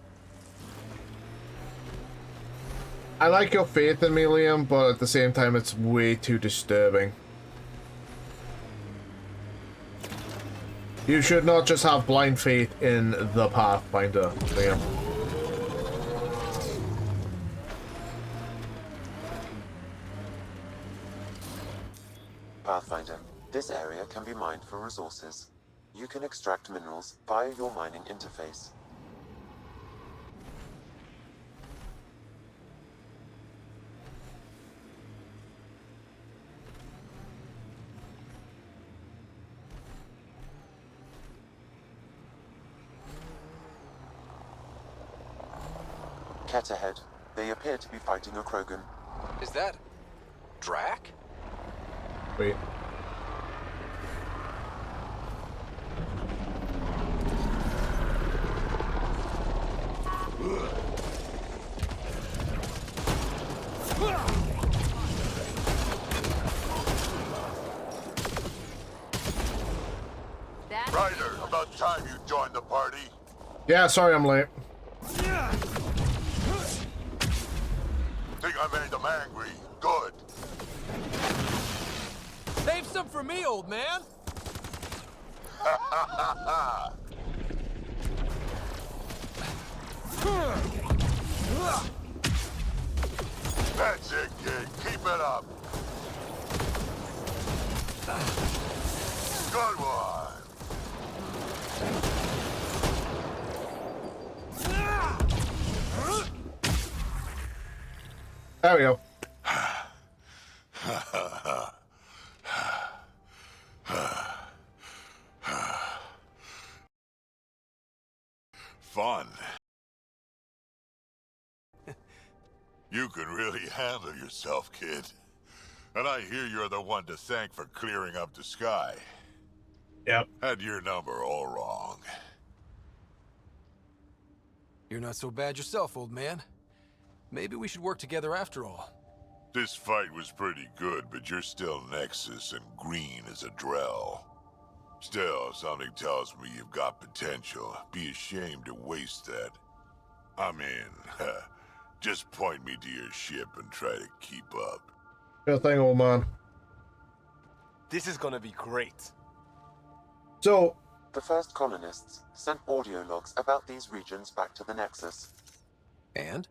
I like your faith in me, Liam, but at the same time, it's way too disturbing. You should not just have blind faith in the Pathfinder, Liam. Pathfinder. This area can be mined for resources. You can extract minerals via your mining interface. Cat ahead. They appear to be fighting a Krogan. Is that... Drac? Wait. Ryder, about time you joined the party. Yeah, sorry I'm late. Think I made them angry. Good. Save some for me, old man! That's it, kid. Keep it up. Good one. There we go. Fun. You can really handle yourself, kid. And I hear you're the one to thank for clearing up the sky. Yep. Had your number all wrong. You're not so bad yourself, old man. Maybe we should work together after all. This fight was pretty good, but you're still Nexus and green as a Drell. Still, something tells me you've got potential. Be ashamed to waste that. I mean, just point me to your ship and try to keep up. Good thing, old man. This is gonna be great. So, The first colonists sent audio logs about these regions back to the Nexus. And?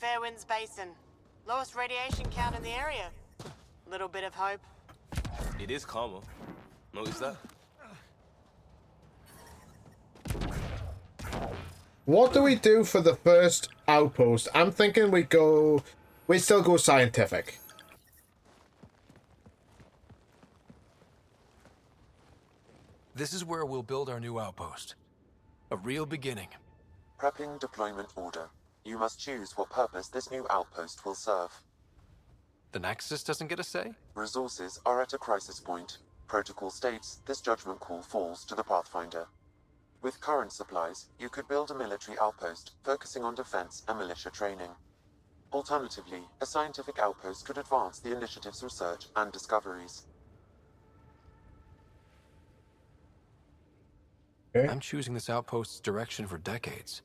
Fairwinds Basin. Lowest radiation count in the area. Little bit of hope. It is calmer. Notice that? what do we do for the first outpost? I'm thinking we still go scientific. This is where we'll build our new outpost. A real beginning. Prepping deployment order. You must choose what purpose this new outpost will serve. The Nexus doesn't get a say? Resources are at a crisis point. Protocol states this judgment call falls to the Pathfinder. With current supplies, you could build a military outpost focusing on defense and militia training. Alternatively, a scientific outpost could advance the initiative's research and discoveries. Okay. I'm choosing this outpost's direction for decades.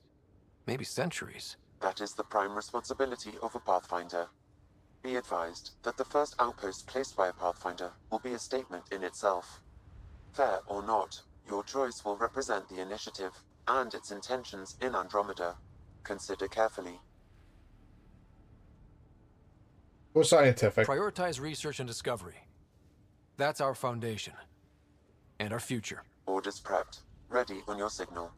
Maybe centuries. That is the prime responsibility of a Pathfinder. Be advised that the first outpost placed by a Pathfinder will be a statement in itself. Fair or not, your choice will represent the initiative and its intentions in Andromeda. Consider carefully. Go scientific. Prioritize research and discovery. That's our foundation. And our future. Orders prepped. Ready on your signal.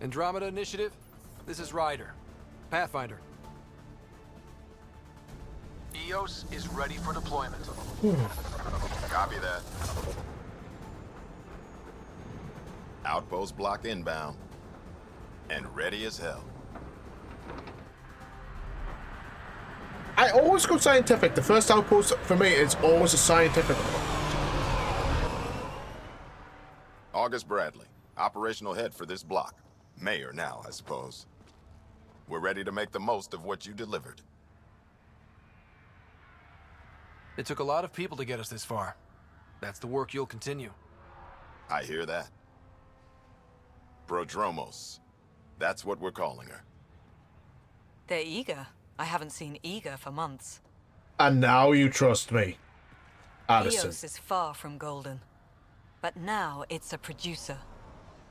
Andromeda Initiative, this is Ryder. Pathfinder. EOS is ready for deployment. Copy that. Outpost block inbound. And ready as hell. I always go scientific. The first outpost for me is always a scientific. August Bradley, operational head for this block. Mayor now, I suppose. We're ready to make the most of what you delivered. It took a lot of people to get us this far. That's the work you'll continue. I hear that. Prodromos. That's what we're calling her. They're eager. I haven't seen eager for months. And now you trust me, Addison. EOS is far from golden. But now it's a producer.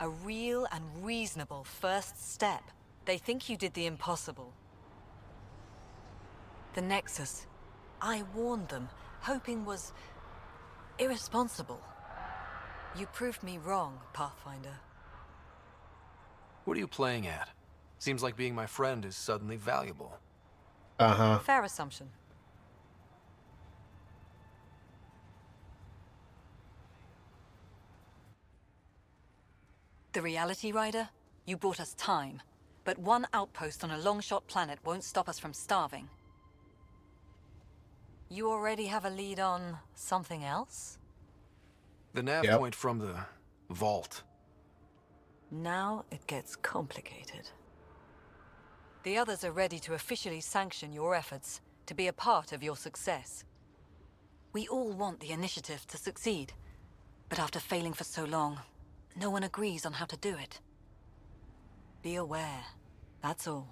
A real and reasonable first step. They think you did the impossible. The Nexus. I warned them, hoping was irresponsible. You proved me wrong, Pathfinder. What are you playing at? Seems like being my friend is suddenly valuable. Uh-huh. Fair assumption. The reality, Ryder? You bought us time. But one outpost on a long-shot planet won't stop us from starving. You already have a lead on something else? The nav point from the vault. Now it gets complicated. The others are ready to officially sanction your efforts, to be a part of your success. We all want the initiative to succeed, but after failing for so long, no one agrees on how to do it. Be aware, that's all.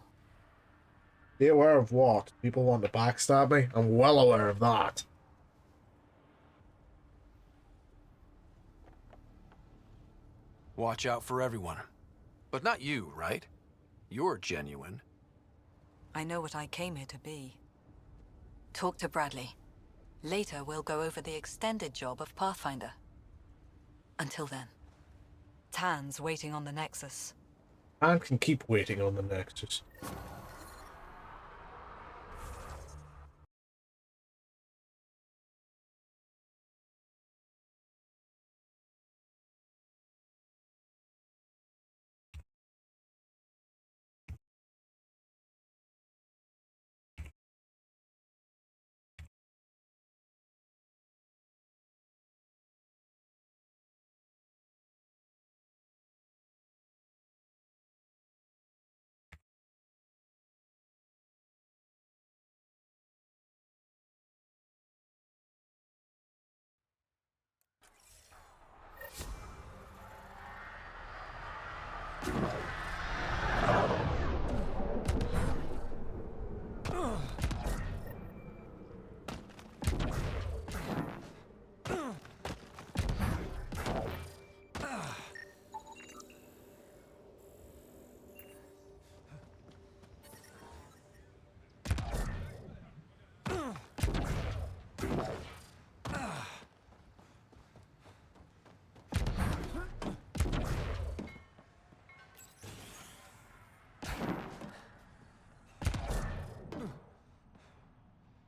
Be aware of what? People want to backstab me? I'm well aware of that. Watch out for everyone. But not you, right? You're genuine. I know what I came here to be. Talk to Bradley. Later, we'll go over the extended job of Pathfinder. Until then, Tan's waiting on the Nexus. And can keep waiting on the Nexus.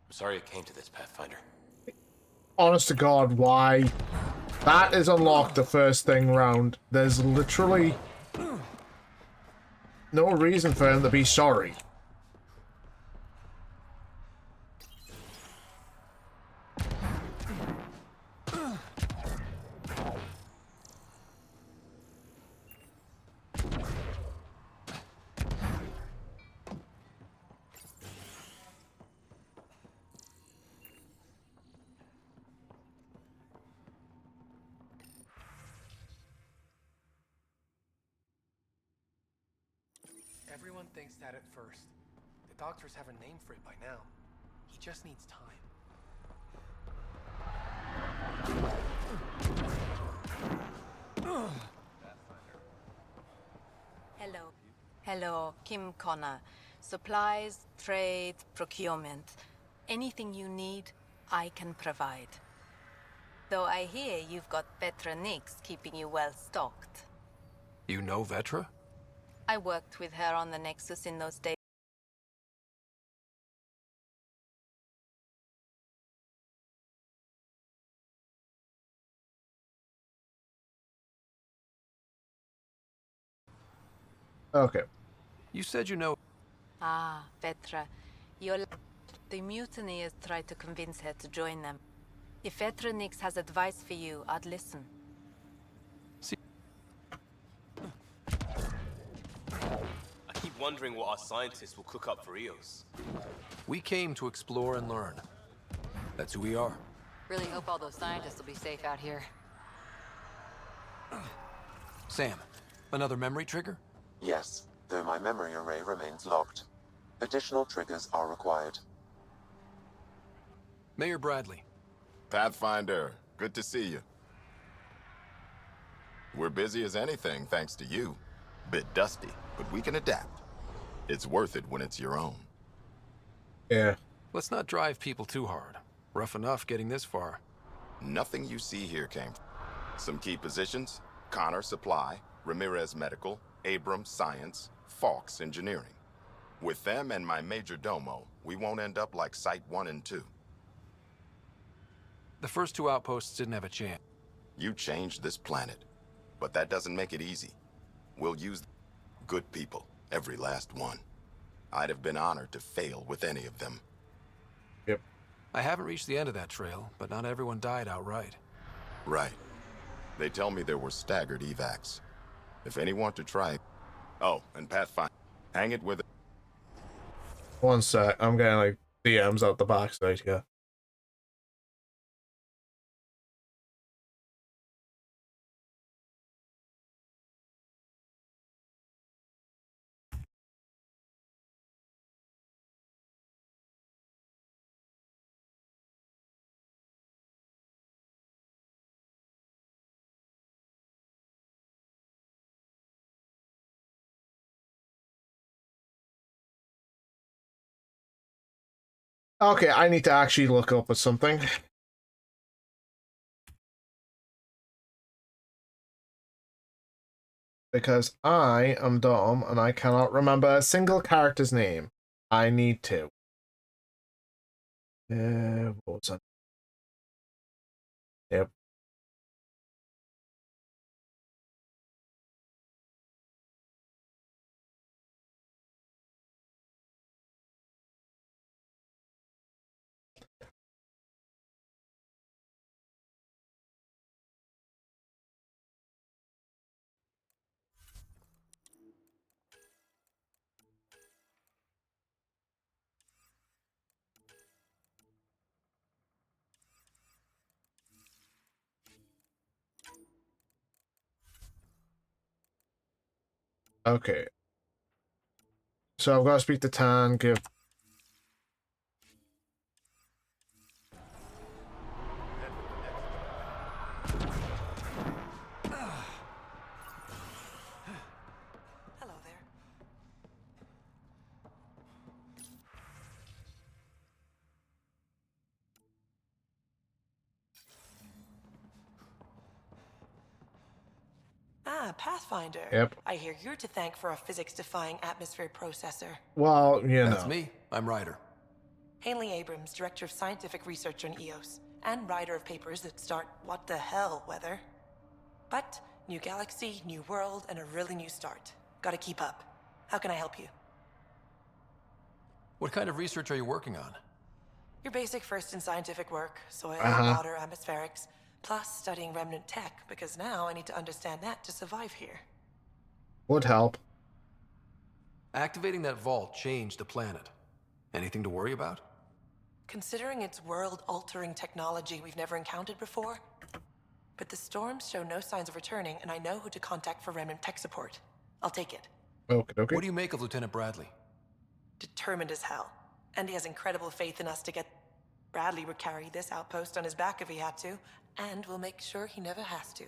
Sorry it came to this, Pathfinder. Honest to God, why? That is unlocked the first thing round. There's literally no reason for him to be sorry. Everyone thinks that at first. The doctors have a name for it by now. He just needs time. Hello. Hello, Kim Connor. Supplies, trade, procurement. Anything you need, I can provide. Though I hear you've got Vetra Nix keeping you well stocked. You know Vetra? I worked with her on the Nexus in those days. Okay. You said you know... Ah, Vetra. The mutineers tried to convince her to join them. If Vetra Nix has advice for you, I'd listen. See... I keep wondering what our scientists will cook up for Eos. We came to explore and learn. That's who we are. Really hope all those scientists will be safe out here. Sam, another memory trigger? Yes, though my memory array remains locked. Additional triggers are required. Mayor Bradley. Pathfinder, good to see you. We're busy as anything, thanks to you. Bit dusty, but we can adapt. It's worth it when it's your own. Yeah. Let's not drive people too hard. Rough enough getting this far. Nothing you see here came from. Some key positions: Connor Supply, Ramirez Medical, Abrams Science, Fawkes Engineering. With them and my major domo, we won't end up like Site 1 and 2. The first two outposts didn't have a chance. You changed this planet, but that doesn't make it easy. We'll use good people, every last one. I'd have been honored to fail with any of them. Yep. I haven't reached the end of that trail, but not everyone died outright. Right. They tell me there were staggered evacs. If any want to try... Oh, and Pathfinder, hang it with... One sec, I'm getting like DMs out the backside here. Okay, I need to actually look up at something. because I am dumb and I cannot remember a single character's name. I need to. What was that? Yep. Okay. So I've got to speak to Tan, give... Hello there. Ah, Pathfinder. Yep. I hear you're to thank for a physics-defying atmosphere processor. Well, you know. That's me. I'm Ryder. Hanley Abrams, Director of Scientific Research on EOS, and writer of papers that start what the hell weather. But new galaxy, new world, and a really new start. Gotta keep up. How can I help you? What kind of research are you working on? Your basic first in scientific work, soil, water, atmospherics, plus studying remnant tech, because now I need to understand that to survive here. Would help. Activating that vault changed the planet. Anything to worry about? Considering it's world-altering technology we've never encountered before. But the storms show no signs of returning, and I know who to contact for remnant tech support. I'll take it. Okay. What do you make of Lieutenant Bradley? Determined as hell. And he has incredible faith in us to get... Bradley would carry this outpost on his back if he had to, and we'll make sure he never has to.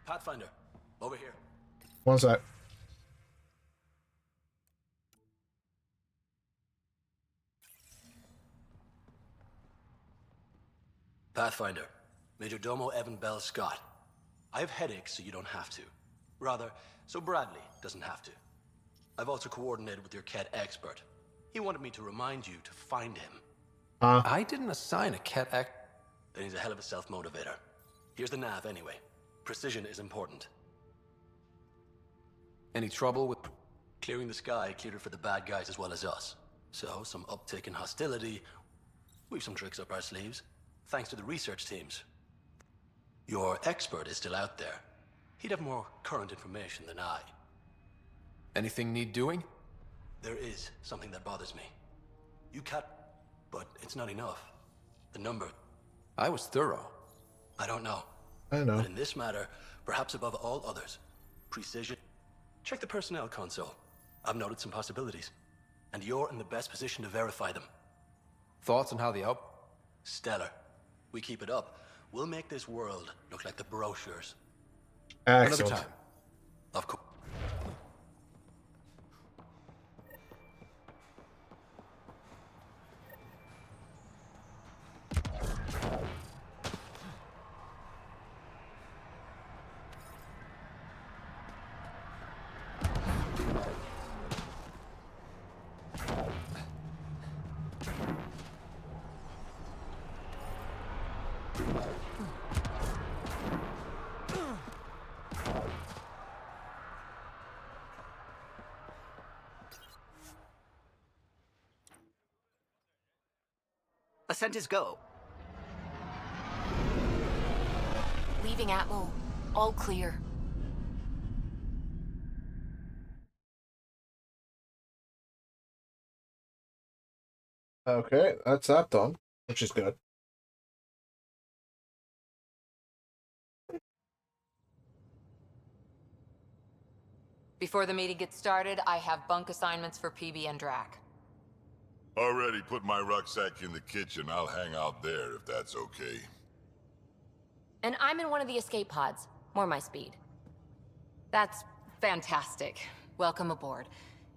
Pathfinder, over here. One sec. Pathfinder, Major Domo Evan Bell Scott. I have headaches, so you don't have to. Rather, so Bradley doesn't have to. I've also coordinated with your Ket expert. He wanted me to remind you to find him. I didn't assign a Ket Then he's a hell of a self-motivator. Here's the nav anyway. Precision is important. Any trouble with... Clearing the sky cleared it for the bad guys as well as us. So, some uptick in hostility. We've some tricks up our sleeves, thanks to the research teams. Your expert is still out there. He'd have more current information than I. Anything need doing? There is something that bothers me. You cut, but it's not enough. The number. I was thorough. I don't know. I know. But in this matter, perhaps above all others, precision. Check the personnel console. I've noted some possibilities. And you're in the best position to verify them. Thoughts on how the Stellar. We keep it up. We'll make this world look like the brochures. Excellent. Another time. Of course. Ascent is go. Leaving Atmo. All clear. Okay, that's that done, which is good. Before the meeting gets started, I have bunk assignments for PB and Drac. Already put my rucksack in the kitchen. I'll hang out there if that's okay. And I'm in one of the escape pods. More my speed. That's fantastic. Welcome aboard.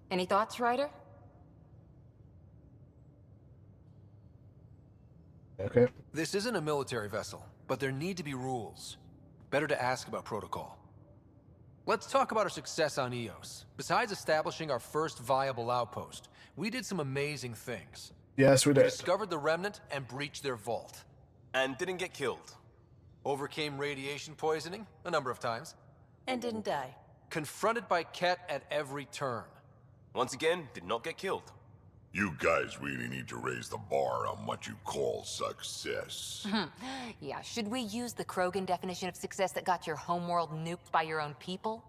Any thoughts, Ryder? Okay. This isn't a military vessel, but there need to be rules. Better to ask about protocol. Let's talk about our success on Eos. Besides establishing our first viable outpost, we did some amazing things. Yes, we We did. discovered the Remnant and breached their vault. And didn't get killed. Overcame radiation poisoning a number of times. And didn't die. Confronted by Ket at every turn. Once again, did not get killed. You guys really need to raise the bar on what you call success. Yeah, should we use the Krogan definition of success that got your homeworld nuked by your own people?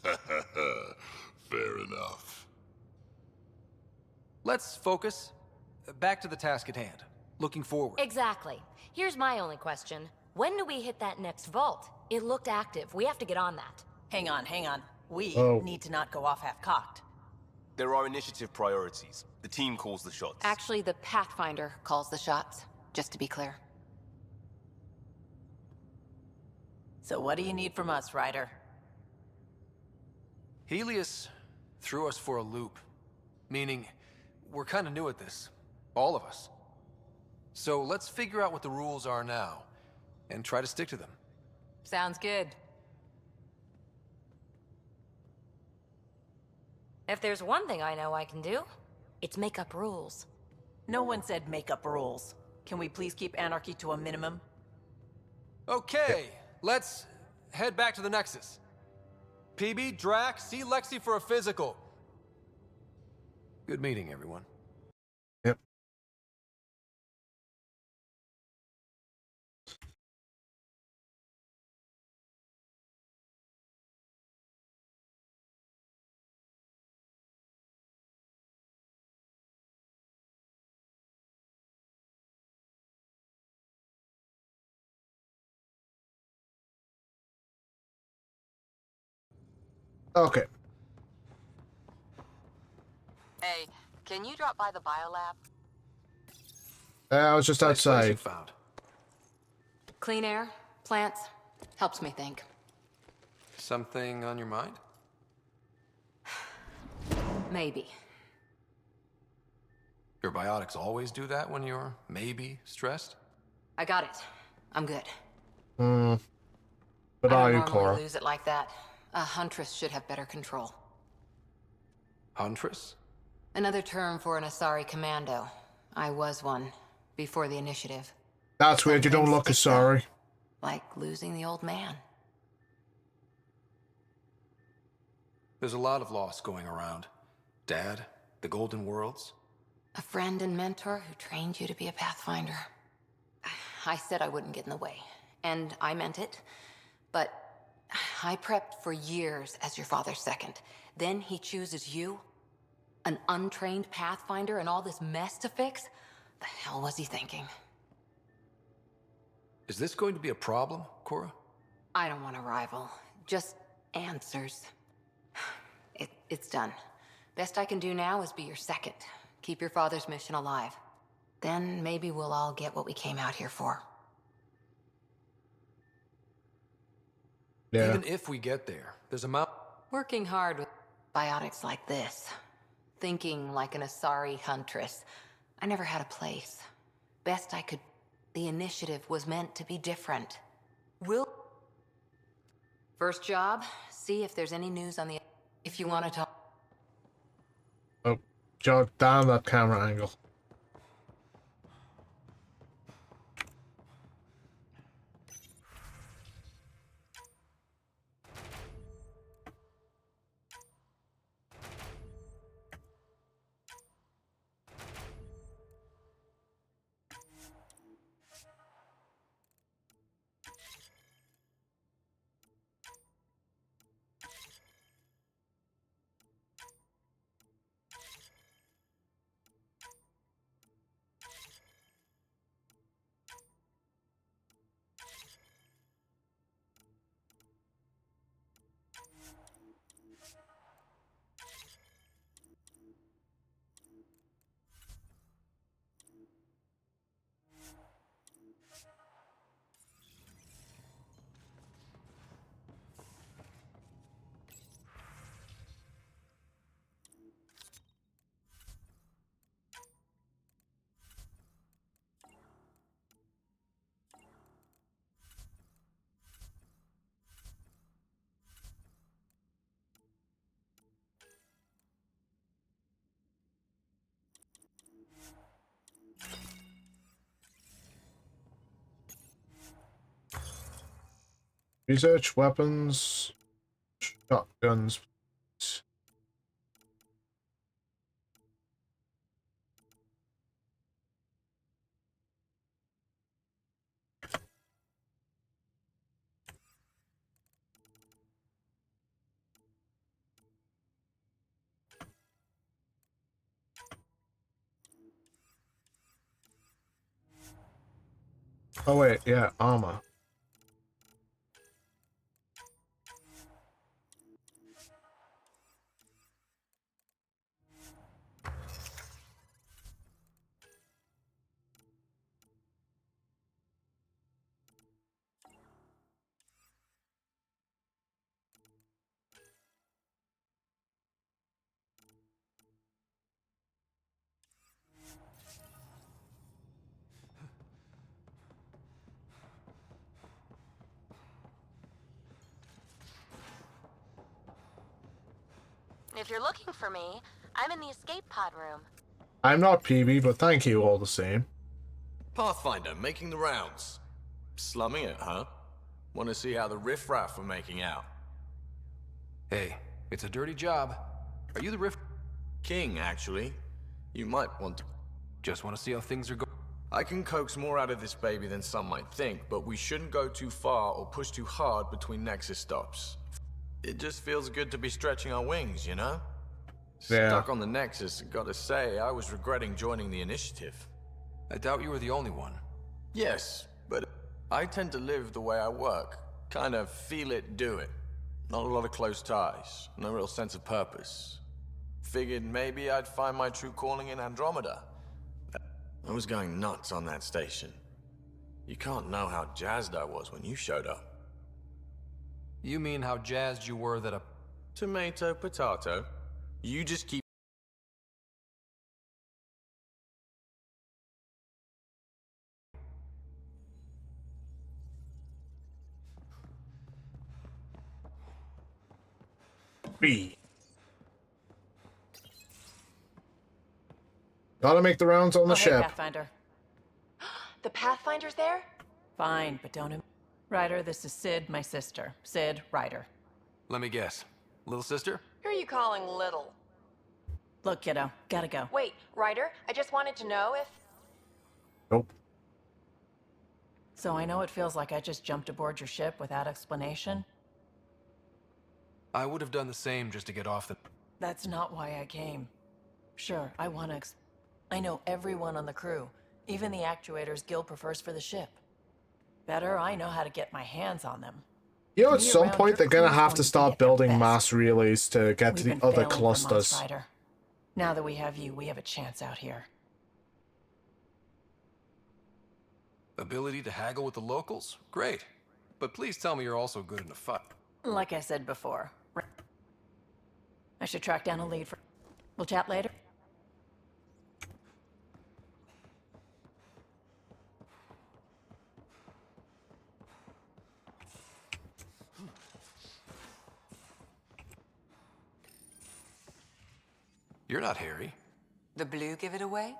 Fair enough. Let's focus. Back to the task at hand. Looking forward. Exactly. Here's my only question. When do we hit that next vault? It looked active. We have to get on that. Hang on. We Oh. need to not go off half-cocked. There are initiative priorities. The team calls the shots. Actually, the Pathfinder calls the shots, just to be clear. So what do you need from us, Ryder? Helios threw us for a loop. Meaning, we're kind of new at this. All of us. So let's figure out what the rules are now, and try to stick to them. Sounds good. If there's one thing I know I can do, it's make up rules. No one said make up rules. Can we please keep anarchy to a minimum? Okay, let's head back to the Nexus. PB, Drac, see Lexi for a physical. Good meeting, everyone. Yep. Okay. Hey, can you drop by the biolab? I was just Nice place you outside. found. Clean air, plants, helps me think. Something on your mind? Maybe. Your biotics always do that when you're maybe stressed? I got it. I'm good. But I are don't you, normally Cora? lose it like that. A huntress should have better control. Huntress? Another term for an Asari commando. I was one, before the initiative. That's weird. You don't Some look things sorry. stick out, like losing the old man. There's a lot of loss going around. Dad, the Golden Worlds. A friend and mentor who trained you to be a Pathfinder. I said I wouldn't get in the way, and I meant it. But I prepped for years as your father's second. Then he chooses you, an untrained Pathfinder, and all this mess to fix? The hell was he thinking? Is this going to be a problem, Cora? I don't want a rival, just answers. It's done. Best I can do now is be your second. Keep your father's mission alive. Then maybe we'll all get what we came out here for. Yeah. Even if we get there, there's a Working hard with biotics like this. Thinking like an Asari huntress. I never had a place. Best I could... The initiative was meant to be different. First job, see if there's any news on the... If you want to talk... Oh, jog down that camera angle. Research weapons, shotguns. Oh wait, yeah, armor. If you're looking for me, I'm in the escape pod room. I'm not PB, but thank you all the same. Pathfinder, making the rounds. Slumming it, huh? Want to see how the riffraff are making out? Hey, it's a dirty job. Are you the riff? King, actually. You might want to... Just want to see how things are going. I can coax more out of this baby than some might think, but we shouldn't go too far or push too hard between Nexus stops. It just feels good to be stretching our wings, you know? Yeah. Stuck on the Nexus, gotta say, I was regretting joining the initiative. I doubt you were the only one. Yes, but I tend to live the way I work. Kind of feel it, do it. Not a lot of close ties, no real sense of purpose. Figured maybe I'd find my true calling in Andromeda. I was going nuts on that station. You can't know how jazzed I was when you showed up. You mean how jazzed you were that a... Tomato, potato. You just keep... B. Gotta make the rounds on the Hey, ship. Pathfinder. The Pathfinder's there? Fine, but don't... Ryder, this is Sid, my sister. Sid, Ryder. Let me guess. Little sister? Who are you calling little? Look, kiddo, gotta go. Wait, Ryder, I just wanted to know if... Nope. So I know it feels like I just jumped aboard your ship without explanation. I would have done the same just to get off the... That's not why I came. Sure, I want to... I know everyone on the crew. Even the actuators Gil prefers for the ship. Better, I know how to get my hands on them. You know, at some point they're gonna have to start building mass relays to get to the other clusters. Now that we have you, we have a chance out here. Ability to haggle with the locals? Great. But please tell me you're also good in a fight. Like I said before. I should track down a lead for... We'll chat later? You're not Harry. The blue give it away?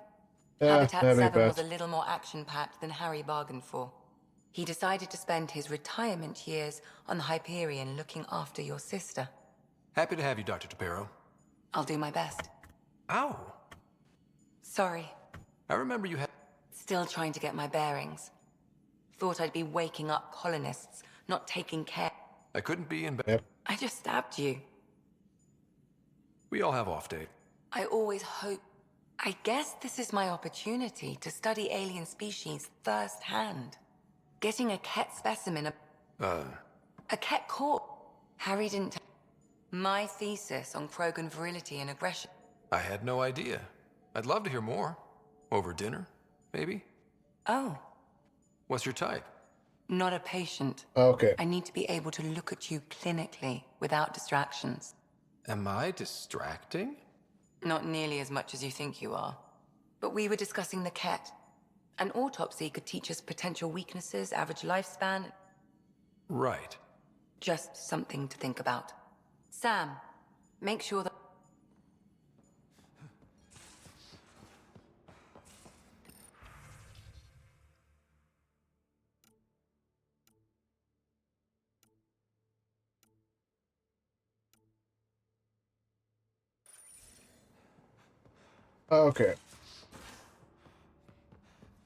Yeah, Habitat that'd be 7 was bad. a little more action-packed than Harry bargained for. He decided to spend his retirement years on the Hyperion looking after your sister. Happy to have you, Dr. Tapero. I'll do my best. Ow! Sorry. I remember you had... Still trying to get my bearings. Thought I'd be waking up colonists, not taking care. I couldn't be in bed. I just stabbed you. We all have off day. I always hope... I guess this is my opportunity to study alien species firsthand. Getting a Ket specimen... A Ket core. Harry didn't... My thesis on Krogan virility and aggression. I had no idea. I'd love to hear more. Over dinner, maybe? Oh. What's your type? Not a patient. Okay. I need to be able to look at you clinically without distractions. Am I distracting? Not nearly as much as you think you are. But we were discussing the Ket. An autopsy could teach us potential weaknesses, average lifespan. Right. Just something to think about. Sam, make sure that... Okay.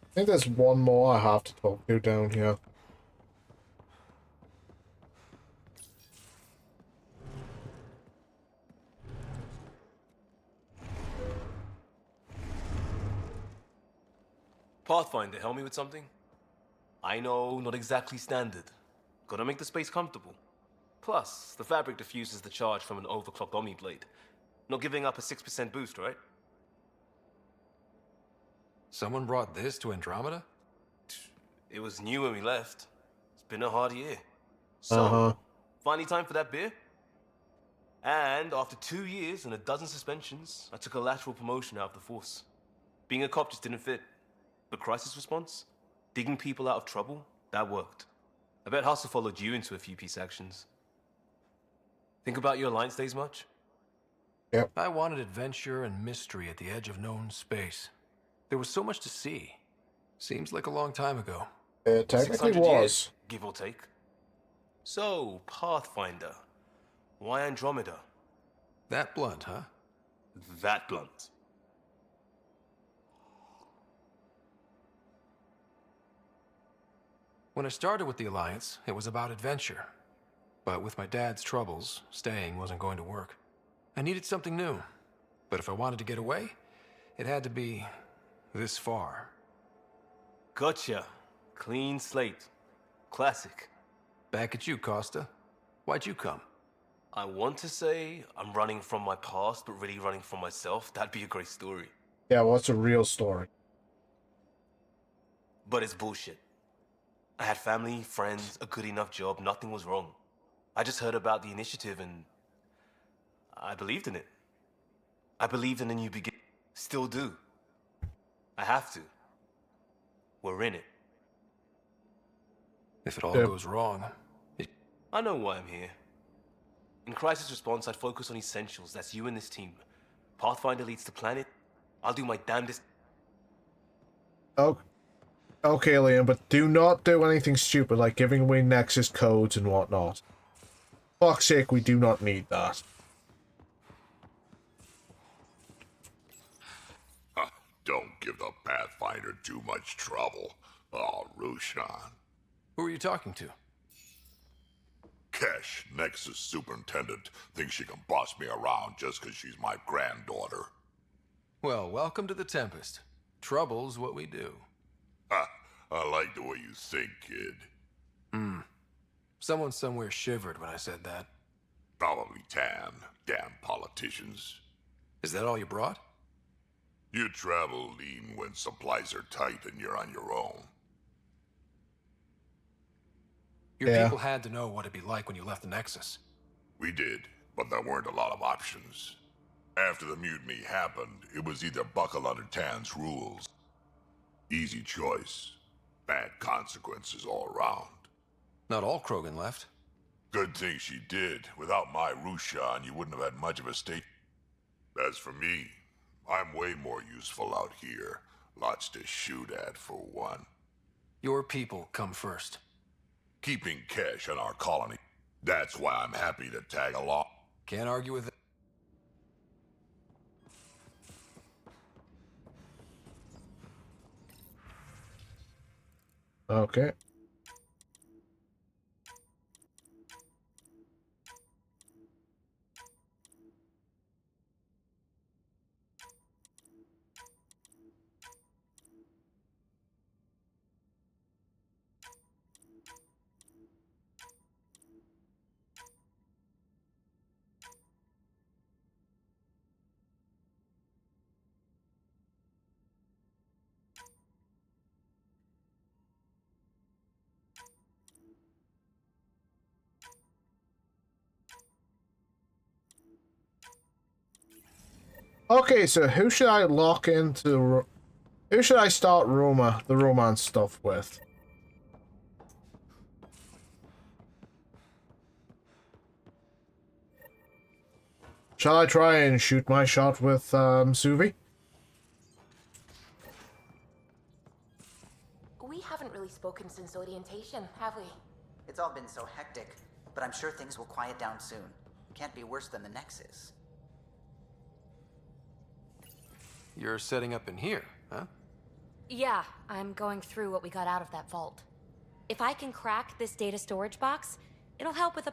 I think there's one more I have to talk to down here. Pathfinder, help me with something? I know, not exactly standard. Gotta make the space comfortable. Plus, the fabric diffuses the charge from an overclocked Omni blade. Not giving up a 6% boost, right? Someone brought this to Andromeda? It was new when we left. It's been a hard year. Uh-huh. So, finally time for that beer? And after 2 years and a dozen suspensions, I took a lateral promotion out of the force. Being a cop just didn't fit. But crisis response? Digging people out of trouble? That worked. I bet Hustle followed you into a few peace actions. Think about your Alliance days much? Yep. I wanted adventure and mystery at the edge of known space. There was so much to see. Seems like a long time ago. It technically 600 was. years, give or take. So, Pathfinder. Why Andromeda? That blunt, huh? That blunt. When I started with the Alliance, it was about adventure. But with my dad's troubles, staying wasn't going to work. I needed something new. But if I wanted to get away, it had to be this far. Gotcha. Clean slate. Classic. Back at you, Costa. Why'd you come? I want to say I'm running from my past, but really running from myself. That'd be a great story. Yeah, well, it's a real story. But it's bullshit. I had family, friends, a good enough job, nothing was wrong. I just heard about the initiative and I believed in it. I believed in a new beginning. Still do. I have to. We're in it. If it all goes wrong... I know why I'm here. In crisis response, I'd focus on essentials. That's you and this team. Pathfinder leads the planet. I'll do my damnedest. Oh. Okay, Liam, but do not do anything stupid like giving away Nexus codes and whatnot. For fuck's sake, we do not need that. Don't give the Pathfinder too much trouble. Oh, Rushan. Who are you talking to? Kesh, Nexus Superintendent, thinks she can boss me around just because she's my granddaughter. Well, welcome to the Tempest. Trouble's what we do. Ha! I like the way you think, kid. Someone somewhere shivered when I said that. Probably Tan. Damn politicians. Is that all you brought? You travel lean when supplies are tight and you're on your own. Your people had to know what it'd be like when you left the Nexus. We did, but there weren't a lot of options. After the mutiny happened, it was either buckle under Tan's rules. Easy choice. Bad consequences all around. Not all Krogan left. Good thing she did. Without my Rushan, you wouldn't have had much of a state. As for me, I'm way more useful out here. Lots to shoot at, for one. Your people come first. Keeping Kesh in our colony. That's why I'm happy to tag along. Can't argue with it. Okay. Okay, so who should I lock into... Who should I start the romance stuff with? Shall I try and shoot my shot with Suvi? We haven't really spoken since orientation, have we? It's all been so hectic, but I'm sure things will quiet down soon. Can't be worse than the Nexus. you're setting up in here, huh? Yeah, I'm going through what we got out of that vault. If I can crack this data storage box, it'll help with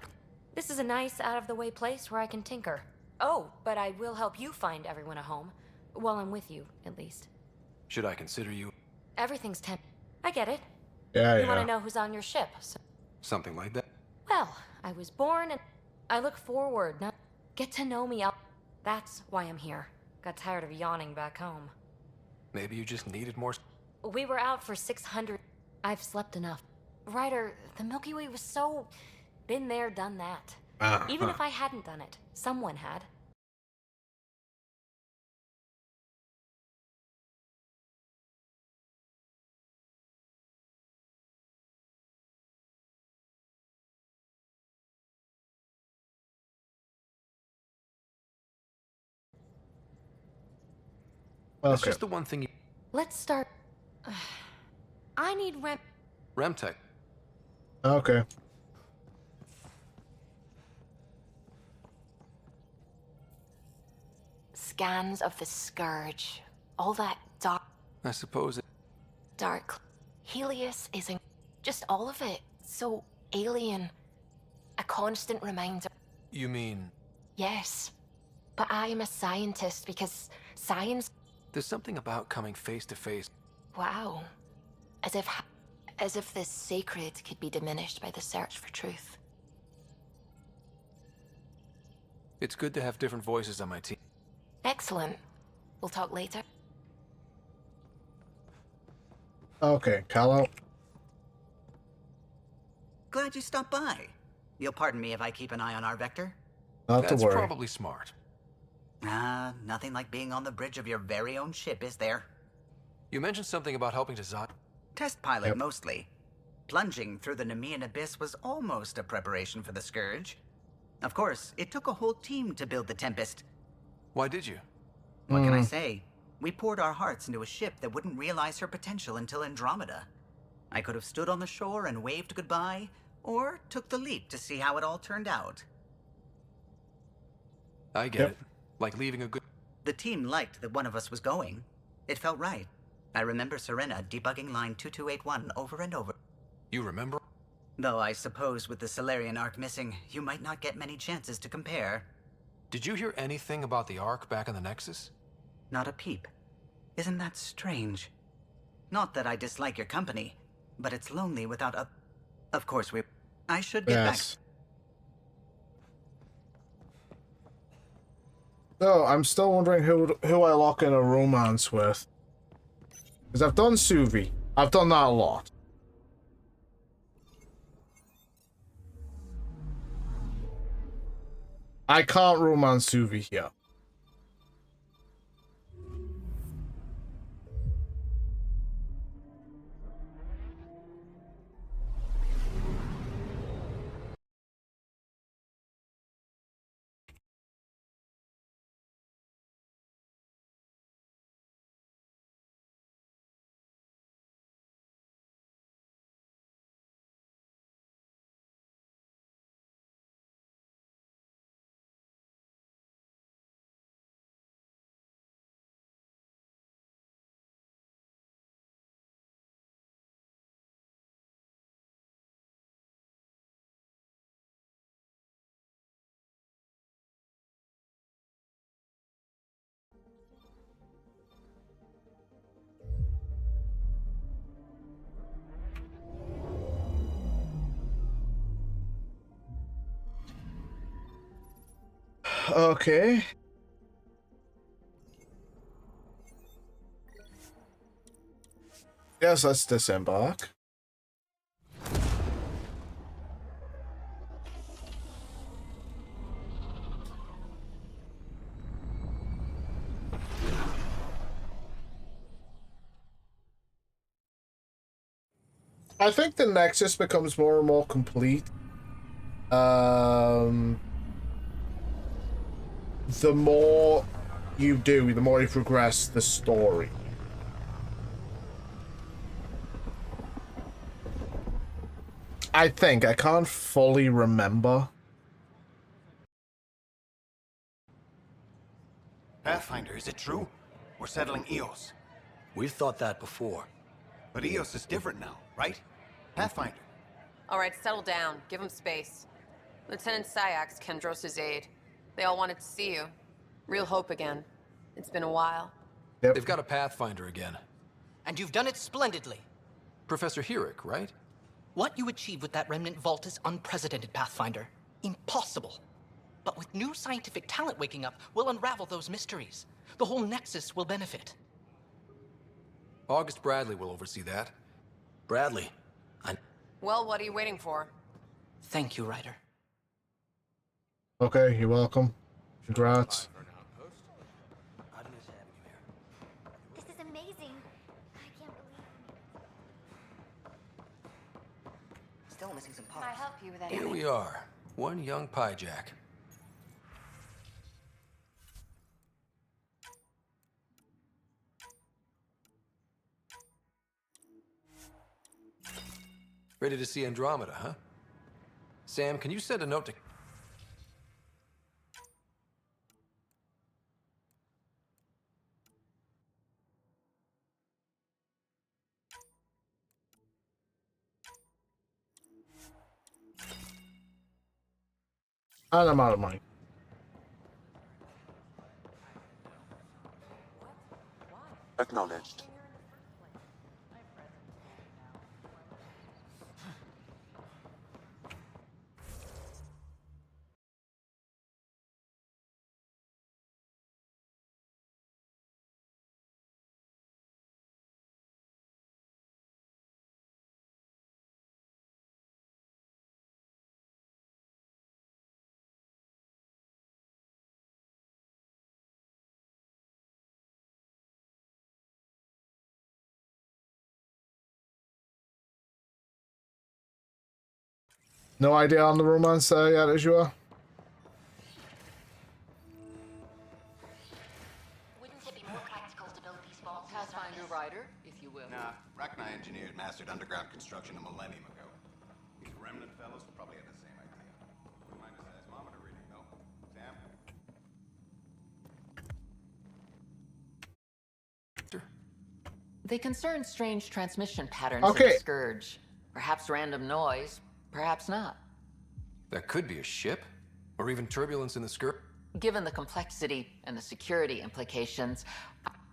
This is a nice, out-of-the-way place where I can tinker. Oh, but I will help you find everyone a home. While I'm with you, at least. Should I consider you? Everything's I get it. Yeah, You want yeah. to know who's on your ship, so... Something like that? Well, I was born and... I look forward, not... Get to know me out... That's why I'm here. Got tired of yawning back home. Maybe you just needed more... We were out for 600... I've slept enough. Ryder, the Milky Way was so... Been there, done that. Even if I hadn't done it, someone had. That's just the one thing you... Let's start... I need Remtech. Okay. Scans of the Scourge. All that dark... I suppose it... Dark... Helios isn't... Just all of it. So alien. A constant reminder. You mean... Yes. But I am a scientist because science... There's something about coming face to face. Wow. As if the sacred could be diminished by the search for truth. It's good to have different voices on my team. Excellent. We'll talk later. Okay, Callow. Glad you stopped by. You'll pardon me if I keep an eye on our vector? Not to worry. That's probably smart. Nothing like being on the bridge of your very own ship, is there? You mentioned something about helping design... Test pilot, mostly. Plunging through the Nemean abyss was almost a preparation for the Scourge. Of course, it took a whole team to build the Tempest. Why did you? What can I say? We poured our hearts into a ship that wouldn't realize her potential until Andromeda. I could have stood on the shore and waved goodbye, or took the leap to see how it all turned out. I get it. Like leaving a good... The team liked that one of us was going. It felt right. I remember Serena debugging line 2281 over and over. You remember? Though I suppose with the Solarian Arc missing, you might not get many chances to compare. Did you hear anything about the Ark back in the Nexus? Not a peep. Isn't that strange? Not that I dislike your company, but it's lonely without a... Of course I should get back. So, I'm still wondering who I lock in a romance with. Because I've done Suvi. I've done that a lot. I can't romance Suvi here. Okay. Yes, let's disembark. I think the Nexus becomes more and more complete. The more you do, the more you progress the story. I think. I can't fully remember. Pathfinder, is it true? We're settling Eos. We've thought that before. But Eos is different now, right? Pathfinder. All right, settle down. Give him space. Lieutenant Syax, Kendros' aide. They all wanted to see you. Real hope again. It's been a while. Yep. They've got a Pathfinder again. And you've done it splendidly. Professor Herrick, right? What you achieved with that remnant vault is unprecedented, Pathfinder. Impossible. But with new scientific talent waking up, we'll unravel those mysteries. The whole Nexus will benefit. August Bradley will oversee that. Bradley, Well, what are you waiting for? Thank you, Ryder. Okay, you're welcome. Congrats. This is amazing. I can't believe Still missing some Can I parts. help you with that? Here we are. One young Pyjack. Ready to see Andromeda, huh? Sam, can you send a note to... And I'm out of money. Acknowledged. No idea on the romance yet, as you are? Wouldn't it be more practical to build these vaults? Pathfinder Rider, if you will. Nah, Rack and I engineered mastered underground construction a millennium ago. These remnant fellows will probably have the same idea. Don't mind a seismometer reading, though. Sam? They concern strange transmission patterns Okay. in the Scourge. Perhaps random noise, perhaps not. That could be a ship, or even turbulence in the skirt. Given the complexity and the security implications,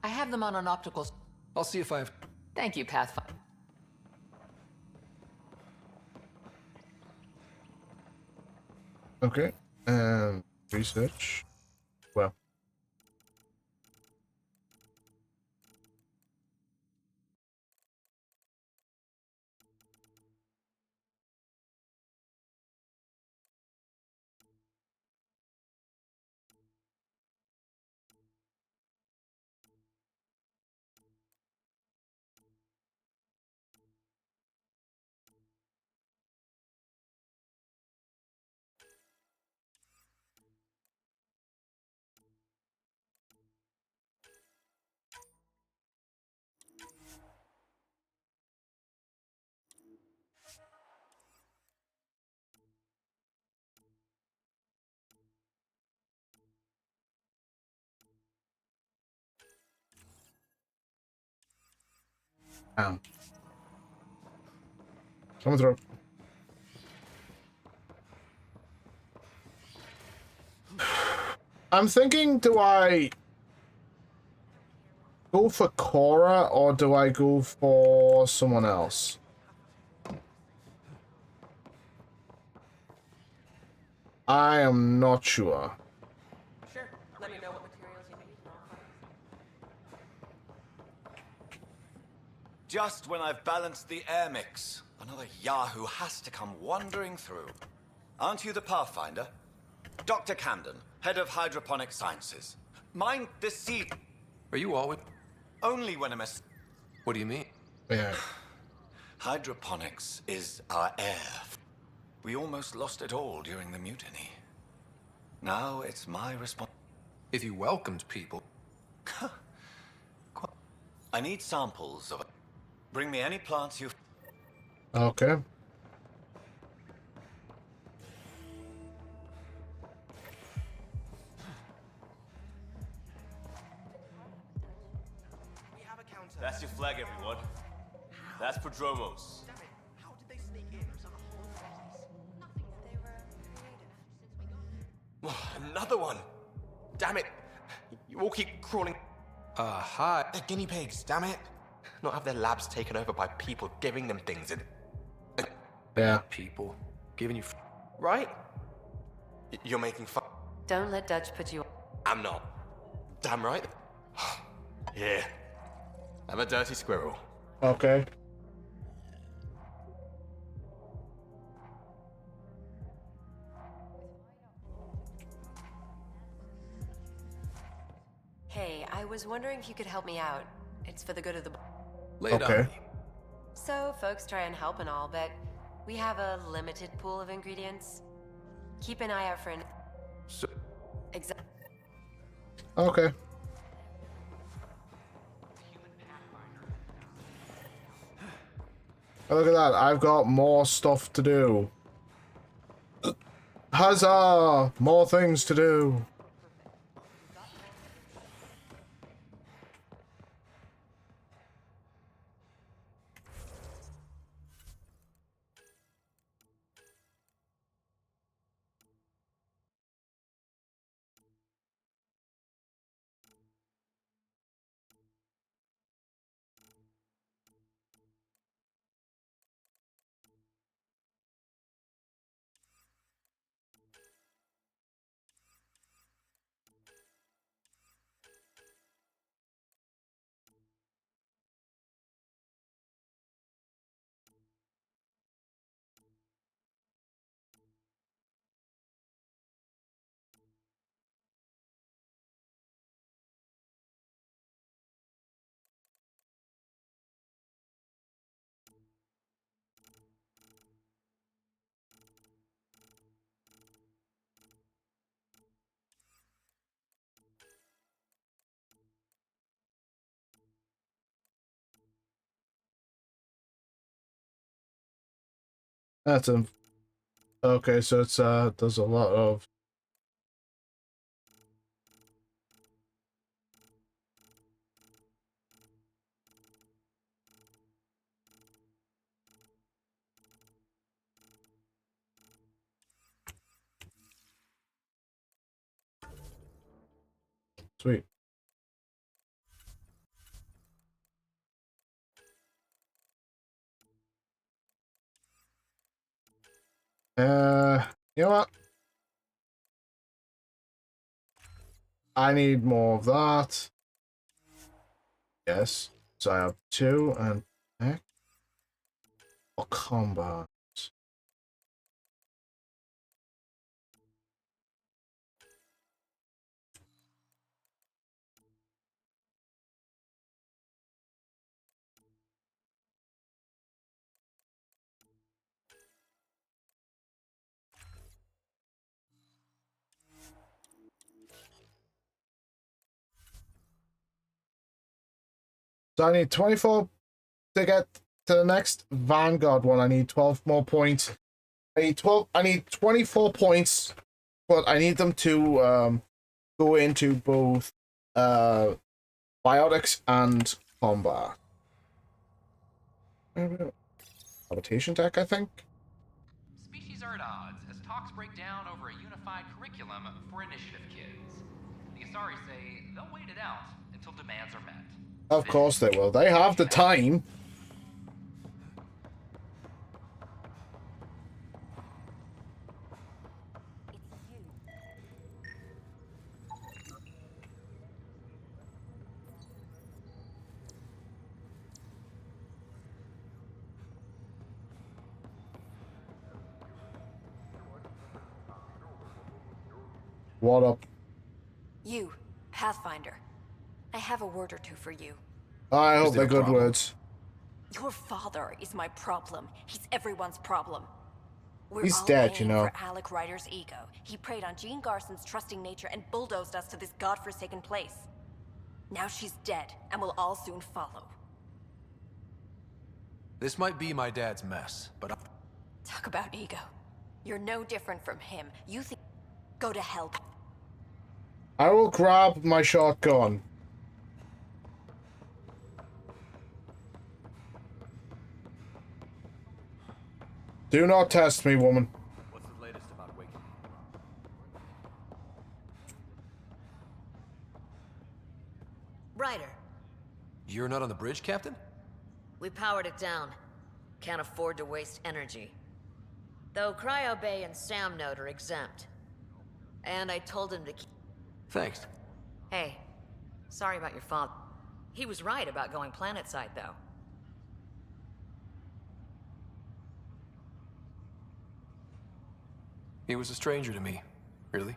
I have them on an optical... I'll see if I have... Thank you, Pathfinder. Okay. Research. Well. Coming through. I'm thinking, do I go for Cora or do I go for someone else? I am not sure. Sure. Let me know what materials you need. Just when I've balanced the air mix, another Yahoo has to come wandering through. Aren't you the Pathfinder? Dr. Camden, head of hydroponic sciences. Mind this seed. Are you always... Only when I'm a... What do you mean? Yeah. Hydroponics is our air. We almost lost it all during the mutiny. Now it's my response. If you welcomed people... I need samples of it. Bring me any plants you've... Okay. That's your flag, everyone. That's Prodromos. Another one! Damn it! You all keep crawling. Hi. They're guinea pigs, damn it! Not have their labs taken over by people giving them things and... Yeah. People. Giving you... Right? You're making fun. Don't let Dutch put you... I'm not. Damn right. Yeah. I'm a dirty squirrel. Okay. Hey, I was wondering if you could help me out. It's for the good of the... Okay. So, folks try and help and all, but we have a limited pool of ingredients. Keep an eye out for an... Exactly. Okay. Oh, look at that. I've got more stuff to do. Huzzah! More things to do. That's a... Okay, so it's there's a lot of... Sweet. You know what? I need more of that. Yes. So I have 2 and heck. Or combat. So I need 24 to get to the next Vanguard one. I need 12 more points. I need 24 points, but I need them to go into both biotics and combat. Habitation tech, I think. Species are at odds as talks break down over a unified curriculum for initiative kids. The Asari say they'll wait it out until demands are met. Of course they will. They have the time. What up? You, Pathfinder. I have a word or two for you. I hope they're good words. Your father is my problem. He's everyone's problem. We're He's all dead, paying you know. for Alec Ryder's ego. He preyed on Jean Garson's trusting nature and bulldozed us to this godforsaken place. Now she's dead, and we'll all soon follow. This might be my dad's mess, but Talk about ego. You're no different from him. You think... Go to hell. I will grab my shotgun. Do not test me, woman. What's the latest about waking? Ryder, You're not on the bridge, Captain? we powered it down. Can't afford to waste energy. Though Cryo Bay and Sam Node are exempt. And I told him to keep... Thanks. Hey, sorry about your father. He was right about going planetside, though. He was a stranger to me. Really?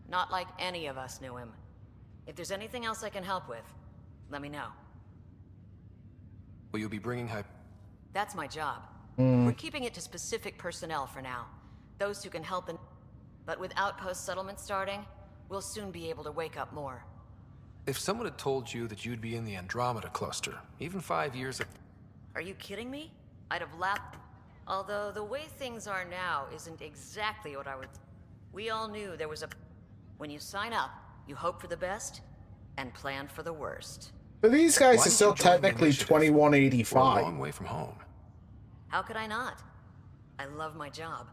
Not like any of us knew him. If there's anything else I can help with, let me know. Will you be bringing That's my job. We're keeping it to specific personnel for now. Those who can help in... But with outpost settlement starting, we'll soon be able to wake up more. If someone had told you that you'd be in the Andromeda cluster, even 5 years ago... Are you kidding me? I'd have laughed. Although the way things are now isn't exactly what I would... We all knew there was a... When you sign up, you hope for the best and plan for the worst. But these guys Why are did still you join the technically initiative? 2185. We're a long way from home. How could I not? I love my job.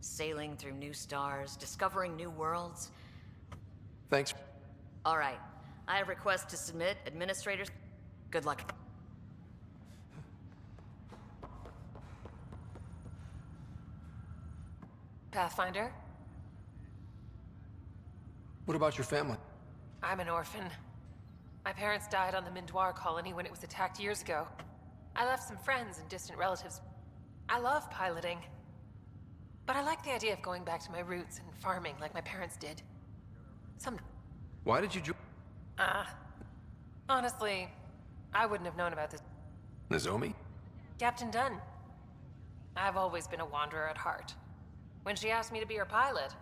Sailing through new stars, discovering new worlds. Thanks. All right. I have requests to submit. Administrators, good luck. Pathfinder? What about your family? I'm an orphan. My parents died on the Mindoir colony when it was attacked years ago. I left some friends and distant relatives. I love piloting. But I like the idea of going back to my roots and farming like my parents did. Why did you join? Honestly, I wouldn't have known about this. Nozomi? Captain Dunn. I've always been a wanderer at heart. When she asked me to be her pilot,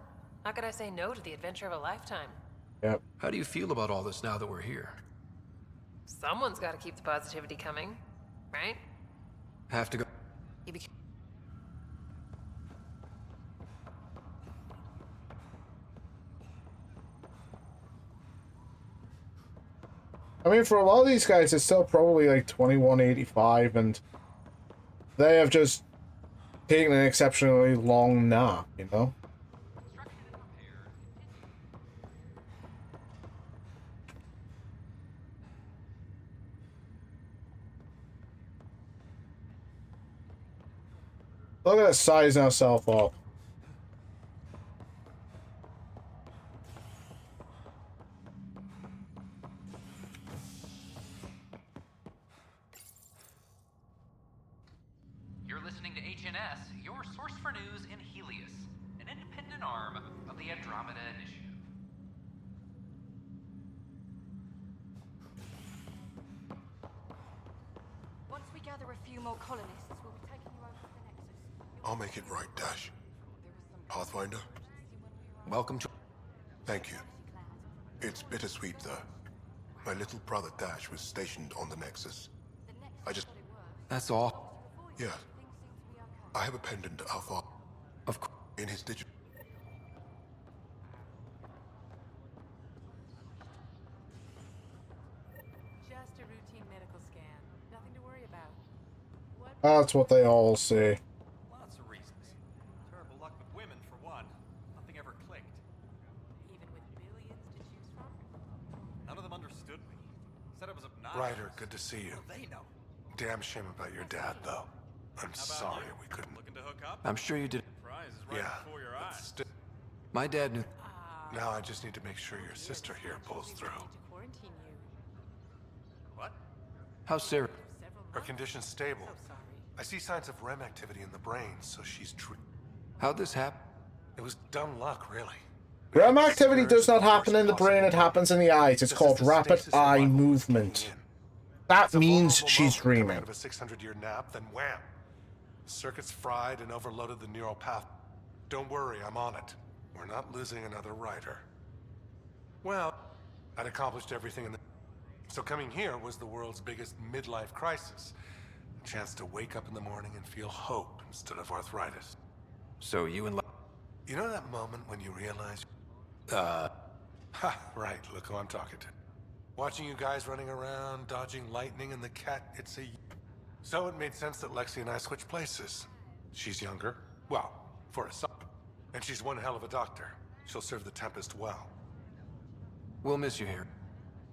how could I say no to the adventure of a lifetime? Yep. How do you feel about all this now that we're here? Someone's got to keep the positivity coming, right? Have to go. I mean, for a lot of these guys, it's still probably like 2185, and they have just taken an exceptionally long nap, you know? Look at that size ourselves up. You're listening to HNS, your source for news in Helios, an independent arm of the Andromeda Initiative. Once we gather a few more colonists, we'll be taking you over to the Nexus. I'll make it right, Dash. Pathfinder? Welcome to... Thank you. It's bittersweet, though. My little brother Dash was stationed on the Nexus. I just... That's all. Yeah. I have a pendant to our father. Of course. In his digital... Just a routine medical scan. Nothing to worry about. That's what they all say. Lots of reasons. Terrible luck with women, for one. Nothing ever clicked. Even with billions to choose from? None of them understood me. Said I was obnoxious. Ryder, good to see you. Well, they know. Damn shame about your dad, though. I'm sorry we couldn't... Looking to hook up? I'm sure you did. Surprise is right before your eyes. My dad knew... Now I just need to make sure your sister here pulls through. Quarantine you. What? How's Sarah? Her condition's stable. I see signs of REM activity in the brain, so she's How'd this happen? It was dumb luck, really. REM activity does not happen in the brain, it happens in the eyes. It's called rapid eye movement. That means she's dreaming. Out of a 600-year nap, then wham! Circuits fried and overloaded the neural path. Don't worry, I'm on it. We're not losing another Ryder. Well, I'd accomplished everything in the... So coming here was the world's biggest midlife crisis. A chance to wake up in the morning and feel hope instead of arthritis. So you and... You know that moment when you realize... Ha, right, look who I'm talking to. Watching you guys running around, dodging lightning and the cat, it's a... So it made sense that Lexi and I switched places. She's younger. Well, for a son. And she's one hell of a doctor. She'll serve the Tempest well. We'll miss you here.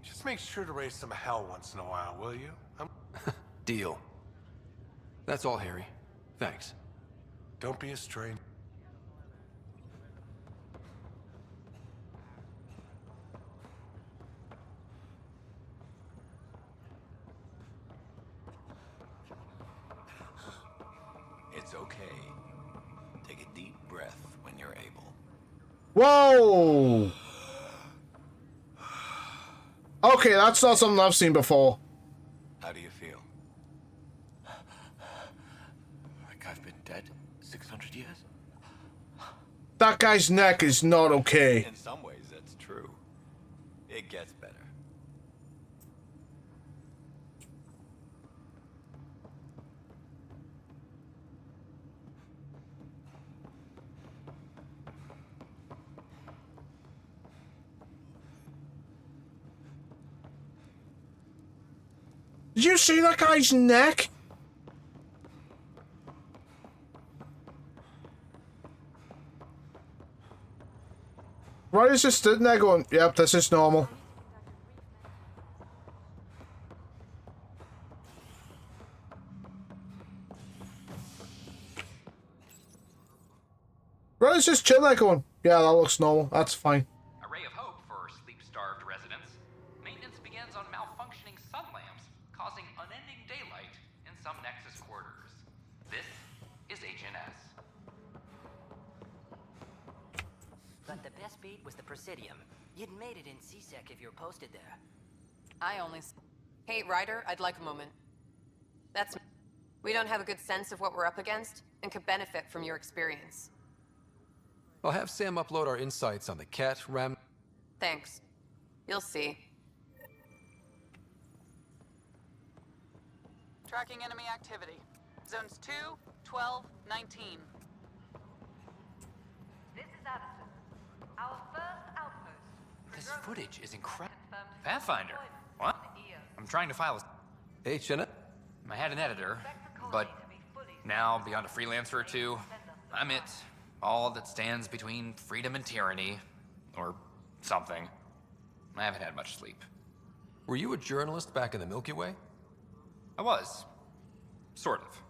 Just make sure to raise some hell once in a while, will you? Deal. That's all, Harry. Thanks. Don't be a stranger. It's okay. Take a deep breath when you're able. Whoa! Okay, that's not something I've seen before. How do you feel? Like I've been dead 600 years? That guy's neck is not okay. In some ways, that's true. It gets better. Did you see that guy's neck? Why is just sitting there going, yep, this is normal. Right, it's just chilling there going, yeah, that looks normal, that's fine. A ray of hope for sleep-starved residents. Maintenance begins on malfunctioning sun lamps, causing unending daylight in some Nexus quarters. This is HNS. But the best beat was the Presidium. You'd made it in C-Sec if you were posted there. I only... Hey, Ryder, I'd like a moment. That's... We don't have a good sense of what we're up against, and could benefit from your experience. I'll have Sam upload our insights on the Cat, Ram... Thanks. You'll see. Tracking enemy activity. Zones 2, 12, 19. This is Addison. Our first outpost. This footage is incredible. Pathfinder? What? I'm trying to file a... Hey, Chinna. I had an editor, but now, beyond a freelancer or two, I'm it. All that stands between freedom and tyranny. Or something. I haven't had much sleep. Were you a journalist back in the Milky Way? I was. Sort of.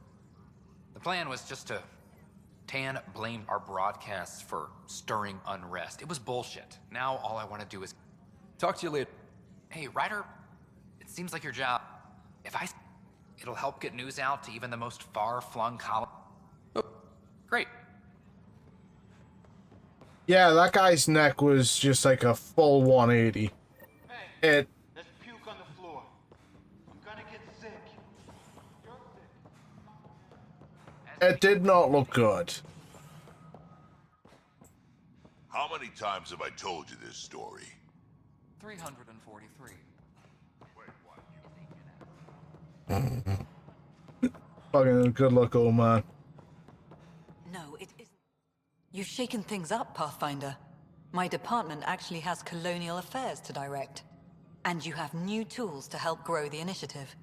The plan was just to... Tan blamed our broadcasts for stirring unrest. It was bullshit. Now all I want to do is... Talk to you later. Hey, Ryder, it seems like your job... If I... It'll help get news out to even the most far-flung colony. Oh, great. Yeah, that guy's neck was just like a full 180. Hey, there's puke on the floor. I'm gonna get sick. You're sick. It did not look good. How many times have I told you this story? 343. Fucking good luck, old man. No, it isn't. You've shaken things up, Pathfinder. My department actually has colonial affairs to direct. And you have new tools to help grow the initiative.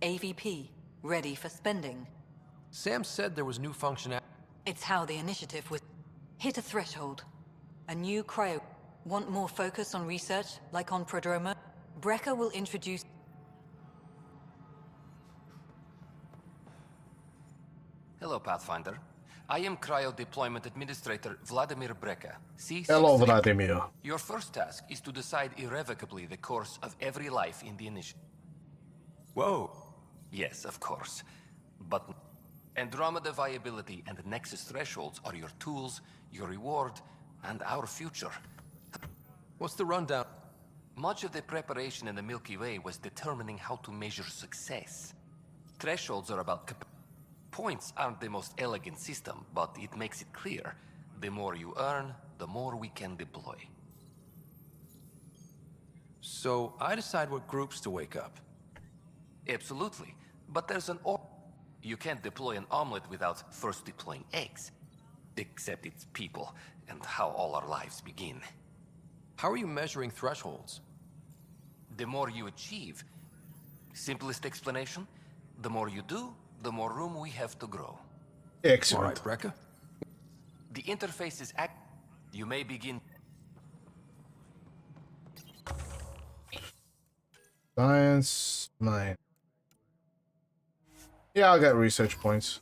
AVP, ready for spending. Sam said there was new functionality. It's how the initiative was... Hit a threshold. A new cryo... Want more focus on research, like on Prodroma? Brecker will introduce... Hello, Pathfinder. I am Cryo Deployment Administrator Vladimir Breca. Hello, Vladimir. Your first task is to decide irrevocably the course of every life in the initiative. Whoa. Yes, of course. But Andromeda viability and Nexus thresholds are your tools, your reward, and our future. What's the rundown? Much of the preparation in the Milky Way was determining how to measure success. Thresholds are about points aren't the most elegant system, but it makes it clear. The more you earn, the more we can deploy. So I decide what groups to wake up. Absolutely. But there's an You can't deploy an omelet without first deploying eggs. Except it's people, and how all our lives begin. How are you measuring thresholds? The more you achieve. Simplest explanation? The more you do, the more room we have to grow. Excellent. All right, Brekka. The interface is You may begin. Science 9. Yeah, I'll get research points.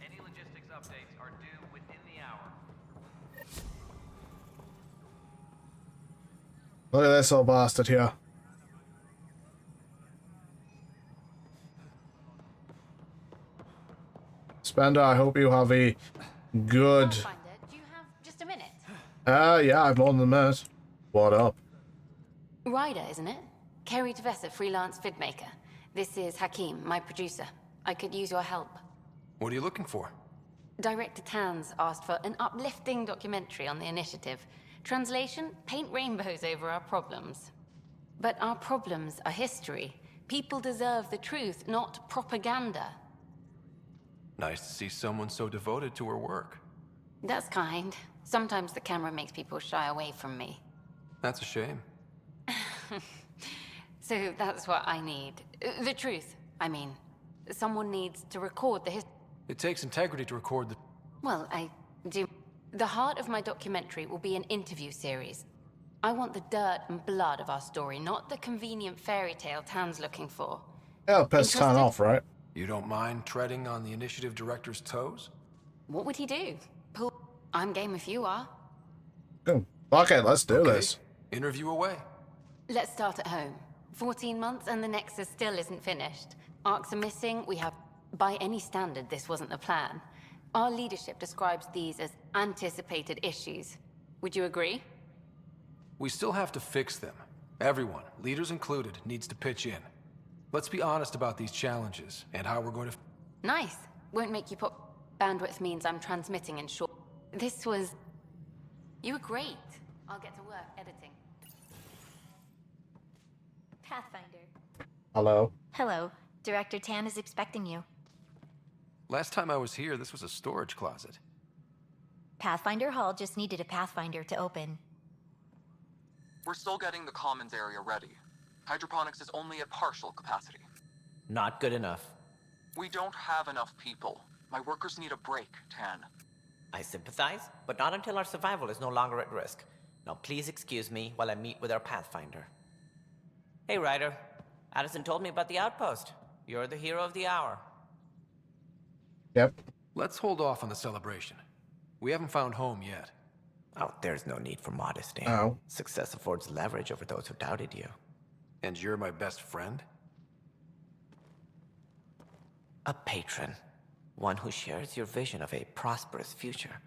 Any logistics updates are due within the hour. Look at this old bastard here. Spender, I hope you have a good... Do you have just a minute? Yeah, I've more than a minute. What up? Ryder, isn't it? Kerry Tavessa, freelance vidmaker. This is Hakim, my producer. I could use your help. What are you looking for? Director Tanz asked for an uplifting documentary on the initiative. Translation, paint rainbows over our problems. But our problems are history. People deserve the truth, not propaganda. Nice to see someone so devoted to her work. That's kind. Sometimes the camera makes people shy away from me. That's a shame. So that's what I need. The truth, I mean. Someone needs to record the history. It takes integrity to record the... Well, I do. The heart of my documentary will be an interview series. I want the dirt and blood of our story, not the convenient fairy tale Tan's looking for. Yeah, piss Tan off, right? You don't mind treading on the initiative director's toes? What would he do? Pull... I'm game if you are. Okay, let's do this. Interview away. Let's start at home. 14 months and the Nexus still isn't finished. Arcs are missing, we have... By any standard, this wasn't the plan. Our leadership describes these as anticipated issues. Would you agree? We still have to fix them. Everyone, leaders included, needs to pitch in. Let's be honest about these challenges and how we're going to... Nice. Won't make you put... Bandwidth means I'm transmitting in short... This was... You were great. I'll get to work editing. Pathfinder. Hello. Hello. Director Tan is expecting you. Last time I was here, this was a storage closet. Pathfinder Hall just needed a Pathfinder to open. We're still getting the commons area ready. Hydroponics is only at partial capacity. Not good enough. We don't have enough people. My workers need a break, Tan. I sympathize, but not until our survival is no longer at risk. Now please excuse me while I meet with our Pathfinder. Hey, Ryder. Addison told me about the outpost. You're the hero of the hour. Yep. Let's hold off on the celebration. We haven't found home yet. Oh, there's no need for modesty. Oh. Success affords leverage over those who doubted you. And you're my best friend? A patron. One who shares your vision of a prosperous future.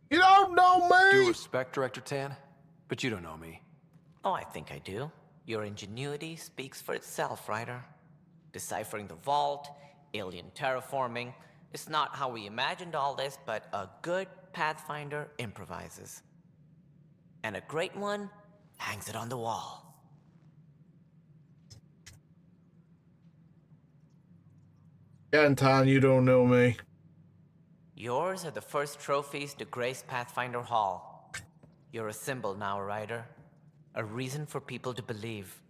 You don't know me! Due respect, Director Tan, but you don't know me. Oh, I think I do. Your ingenuity speaks for itself, Ryder. Deciphering the vault, alien terraforming. It's not how we imagined all this, but a good Pathfinder improvises. And a great one hangs it on the wall. Tan, you don't know me. Yours are the first trophies to grace Pathfinder Hall. You're a symbol now, Ryder. A reason for people to believe.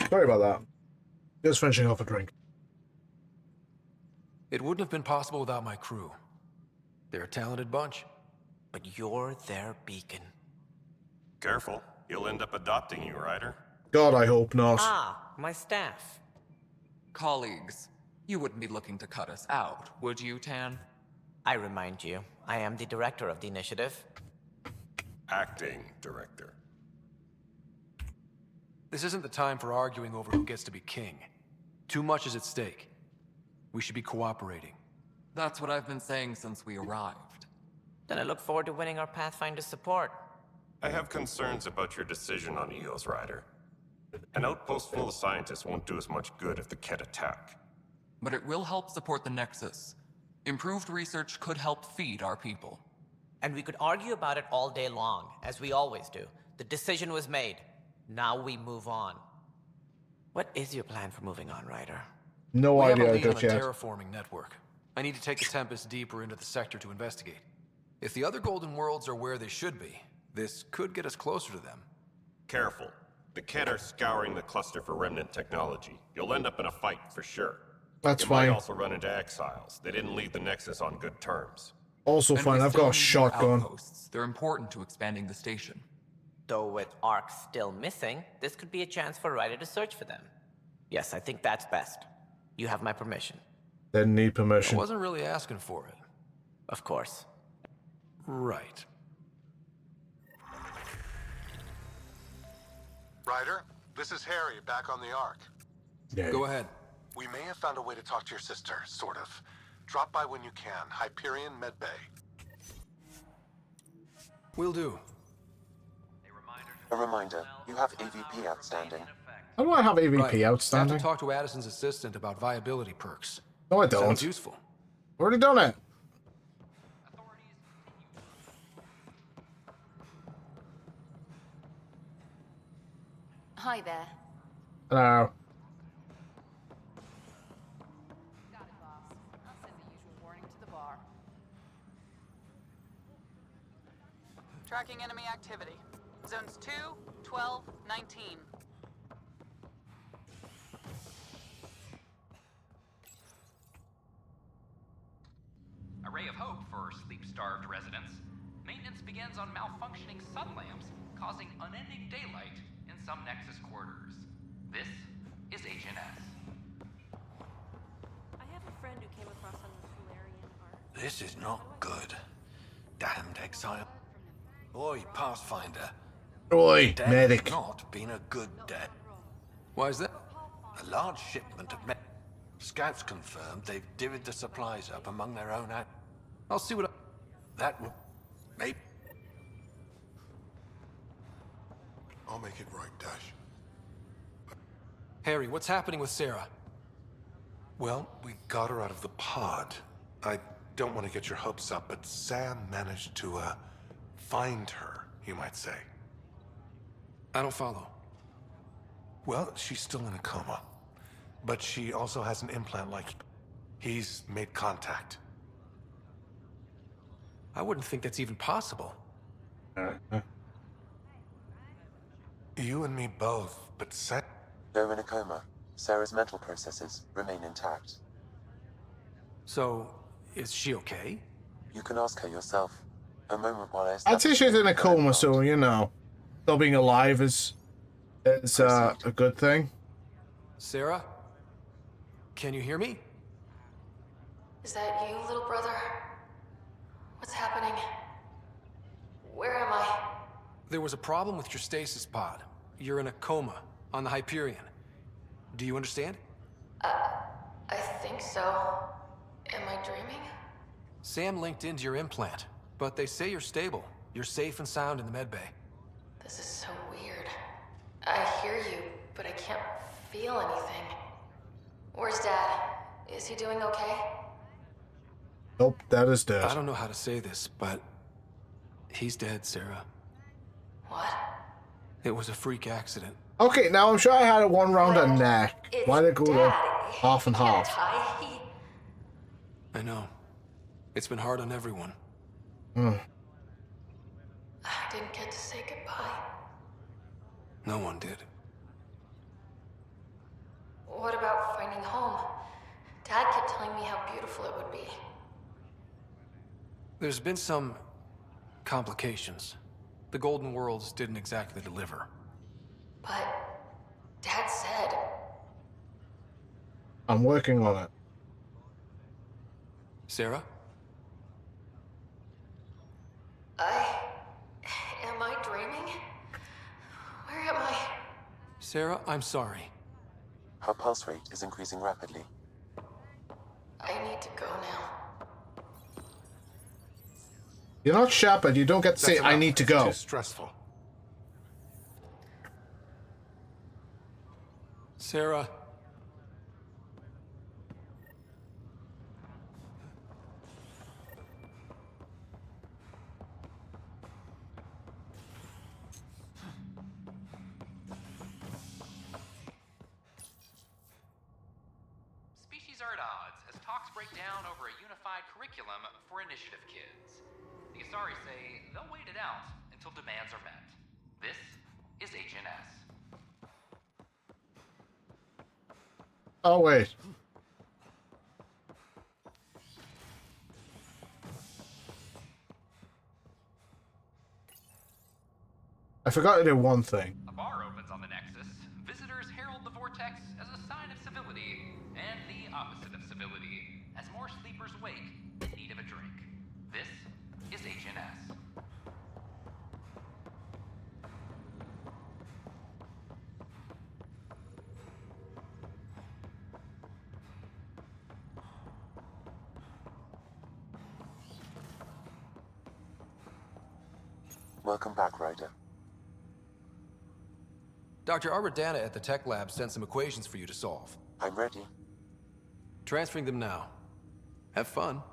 Sorry about that. Just finishing off a drink. It wouldn't have been possible without my crew. They're a talented bunch. But you're their beacon. Careful. He'll end up adopting you, Ryder. God, I hope not. Ah, my staff. Colleagues, you wouldn't be looking to cut us out, would you, Tan? I remind you, I am the director of the initiative. Acting director. This isn't the time for arguing over who gets to be king. Too much is at stake. We should be cooperating. That's what I've been saying since we arrived. Then I look forward to winning our Pathfinder support. I have concerns about your decision on Eos, Ryder. An outpost full of scientists won't do as much good if the Kett attack. But it will help support the Nexus. Improved research could help feed our people. And we could argue about it all day long, as we always do. The decision was made. Now we move on. What is your plan for moving on, Ryder? No We have a idea lead on a just yet. terraforming network. I need to take the Tempest deeper into the sector to investigate. If the other Golden Worlds are where they should be, this could get us closer to them. Careful. The Kett are scouring the cluster for remnant technology. You'll end up in a fight for sure. That's you fine. might also run into exiles. They didn't leave the Nexus on good terms. Also And fine, we I've still got a need more shotgun. outposts. They're important to expanding the station. Though with Ark still missing, this could be a chance for Ryder to search for them. Yes, I think that's best. You have my permission. Didn't need I permission. wasn't really asking for it. Of course. Right. Ryder, this is Harry, back on the Ark. Yeah. Go ahead. We may have found a way to talk to your sister, sort of. Drop by when you can. Hyperion Medbay. Will do. A reminder, you have AVP outstanding. How do I have AVP Right. outstanding? Have to talk to Addison's assistant about viability perks. No, I don't. Sounds useful. Already done it. Hi there. Hello. Got it, boss. I'll send the usual warning to the bar. Tracking enemy activity. Zones 2, 12, 19. A ray of hope for sleep-starved residents. Maintenance begins on malfunctioning sun lamps, causing unending daylight in some Nexus quarters. This is Agent S. I have a friend who came across some Solarian art. This is not good. Damned exile. Oi, Pathfinder. Oi, Death medic. has not been a good death. Why is that? A large shipment of Scouts confirmed they've divvied the supplies up among their own out. I'll see what That will... Maybe... I'll make it right, Dash. Harry, what's happening with Sarah? Well, we got her out of the pod. I don't want to get your hopes up, but Sam managed to, find her, you might say. I don't follow. Well, she's still in a coma. But she also has an implant like... He's made contact. I wouldn't think that's even possible. You and me both, but Sam... They're in a coma. Sarah's mental processes remain intact. So, is she okay? You can ask her yourself. A moment while I I'd say she's in a coma, so, you know, still being alive is a good thing. Sarah? Can you hear me? Is that you, little brother? What's happening? Where am I? There was a problem with your stasis pod. You're in a coma on the Hyperion. Do you understand? I think so. Am I dreaming? Sam linked into your implant, but they say you're stable. You're safe and sound in the medbay. This is so weird. I hear you, but I can't feel anything. Where's Dad? Is he doing okay? Nope, that is dead. I don't know how to say this, but he's dead, Sarah. What? It was a freak accident. Okay, now I'm sure I had a one round a neck. Why did it go to half and half? I know. It's been hard on everyone. Hmm. I didn't get to say goodbye. No one did. What about finding home? Dad kept telling me how beautiful it would be. There's been some complications. The Golden Worlds didn't exactly deliver. But Dad said... I'm working on it. Sarah? Am I dreaming? Where am I? Sarah, I'm sorry. Her pulse rate is increasing rapidly. I need to go now. You're not Shepard. You don't get to say, That's I enough. need to It's go. too stressful. Sarah. These are at odds as talks break down over a unified curriculum for initiative kids. The Asari say they'll wait it out until demands are met. This is HNS. Oh, wait. I forgot to do one thing. A bar opens on the Nexus. Visitors herald the vortex as a sign of civility, and the opposite of civility, as more sleepers wake in need of a drink. This is HNS. Welcome back, Ryder. Dr. Arbordana at the tech lab sent some equations for you to solve. I'm ready. Transferring them now. Have fun.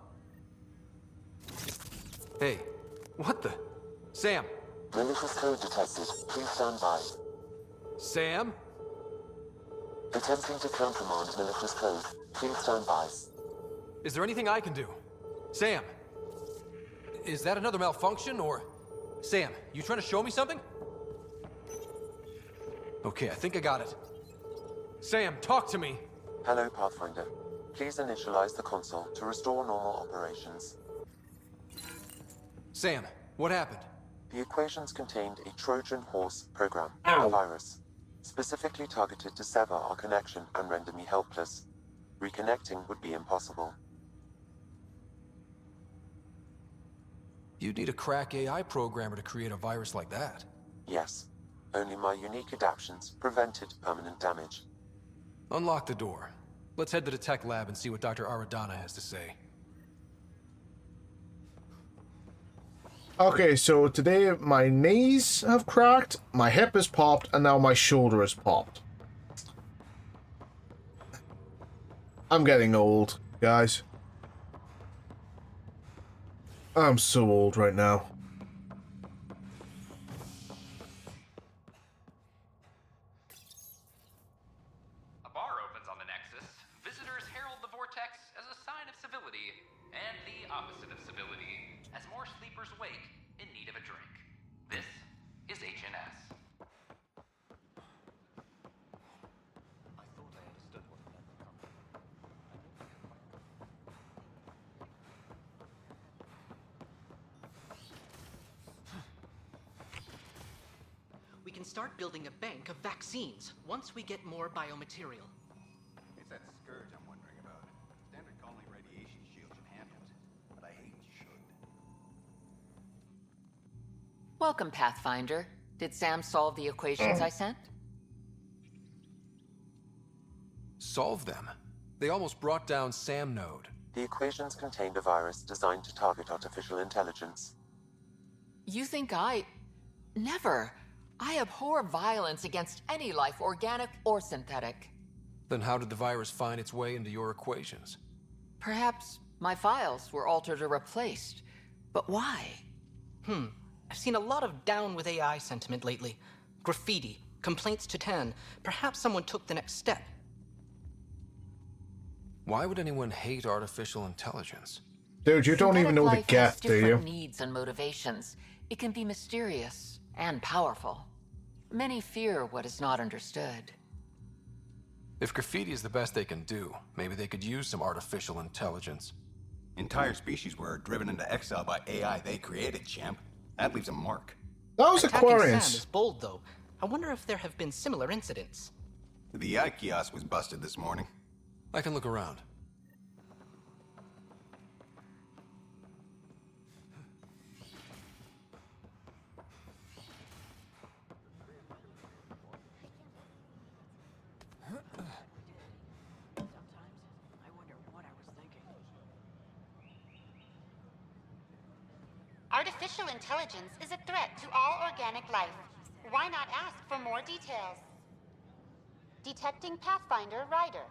Hey, what the? Sam! Malicious code detected. Please stand by. Sam? Attempting to countermand malicious code. Please stand by. Is there anything I can do? Sam! Is that another malfunction, or... Sam, you trying to show me something? Okay, I think I got it. Sam, talk to me! Hello, Pathfinder. Please initialize the console to restore normal operations. Sam, what happened? The equations contained a Trojan horse program, Ow. a virus, specifically targeted to sever our connection and render me helpless. Reconnecting would be impossible. You'd need a crack AI programmer to create a virus like that. Yes. Only my unique adaptions prevented permanent damage. Unlock the door. Let's head to the tech lab and see what Dr. Aradana has to say. Okay, so today my knees have cracked, my hip is popped, and now my shoulder is popped. I'm getting old, guys. I'm so old right now. A bar opens on the Nexus. Visitors herald the vortex as a sign of civility, and the opposite of civility, as more sleepers wake in need of a drink. This is HNS. We can start building a bank of vaccines once we get more biomaterial. It's that scourge I'm wondering about. Standard colony radiation shield should handle it, but I hate should. Welcome, Pathfinder. Did Sam solve the equations I sent? Solve them? They almost brought down Sam Node. The equations contained a virus designed to target artificial intelligence. You think I... Never. I abhor violence against any life, organic or synthetic. Then how did the virus find its way into your equations? Perhaps my files were altered or replaced. But why? I've seen a lot of down with AI sentiment lately. Graffiti, complaints to 10. Perhaps someone took the next step. Why would anyone hate artificial intelligence? Dude, you don't even know the get, do you? Different needs and motivations. It can be mysterious and powerful. Many fear what is not understood. If graffiti is the best they can do, maybe they could use some artificial intelligence. Entire species were driven into exile by AI they created, champ. That leaves a mark. That was Attacking Aquarius. Sam is bold, though. I wonder if there have been similar incidents. The AI kiosk was busted this morning. I can look around. Artificial intelligence is a threat to all organic life. Why not ask for more details? Detecting Pathfinder Ryder.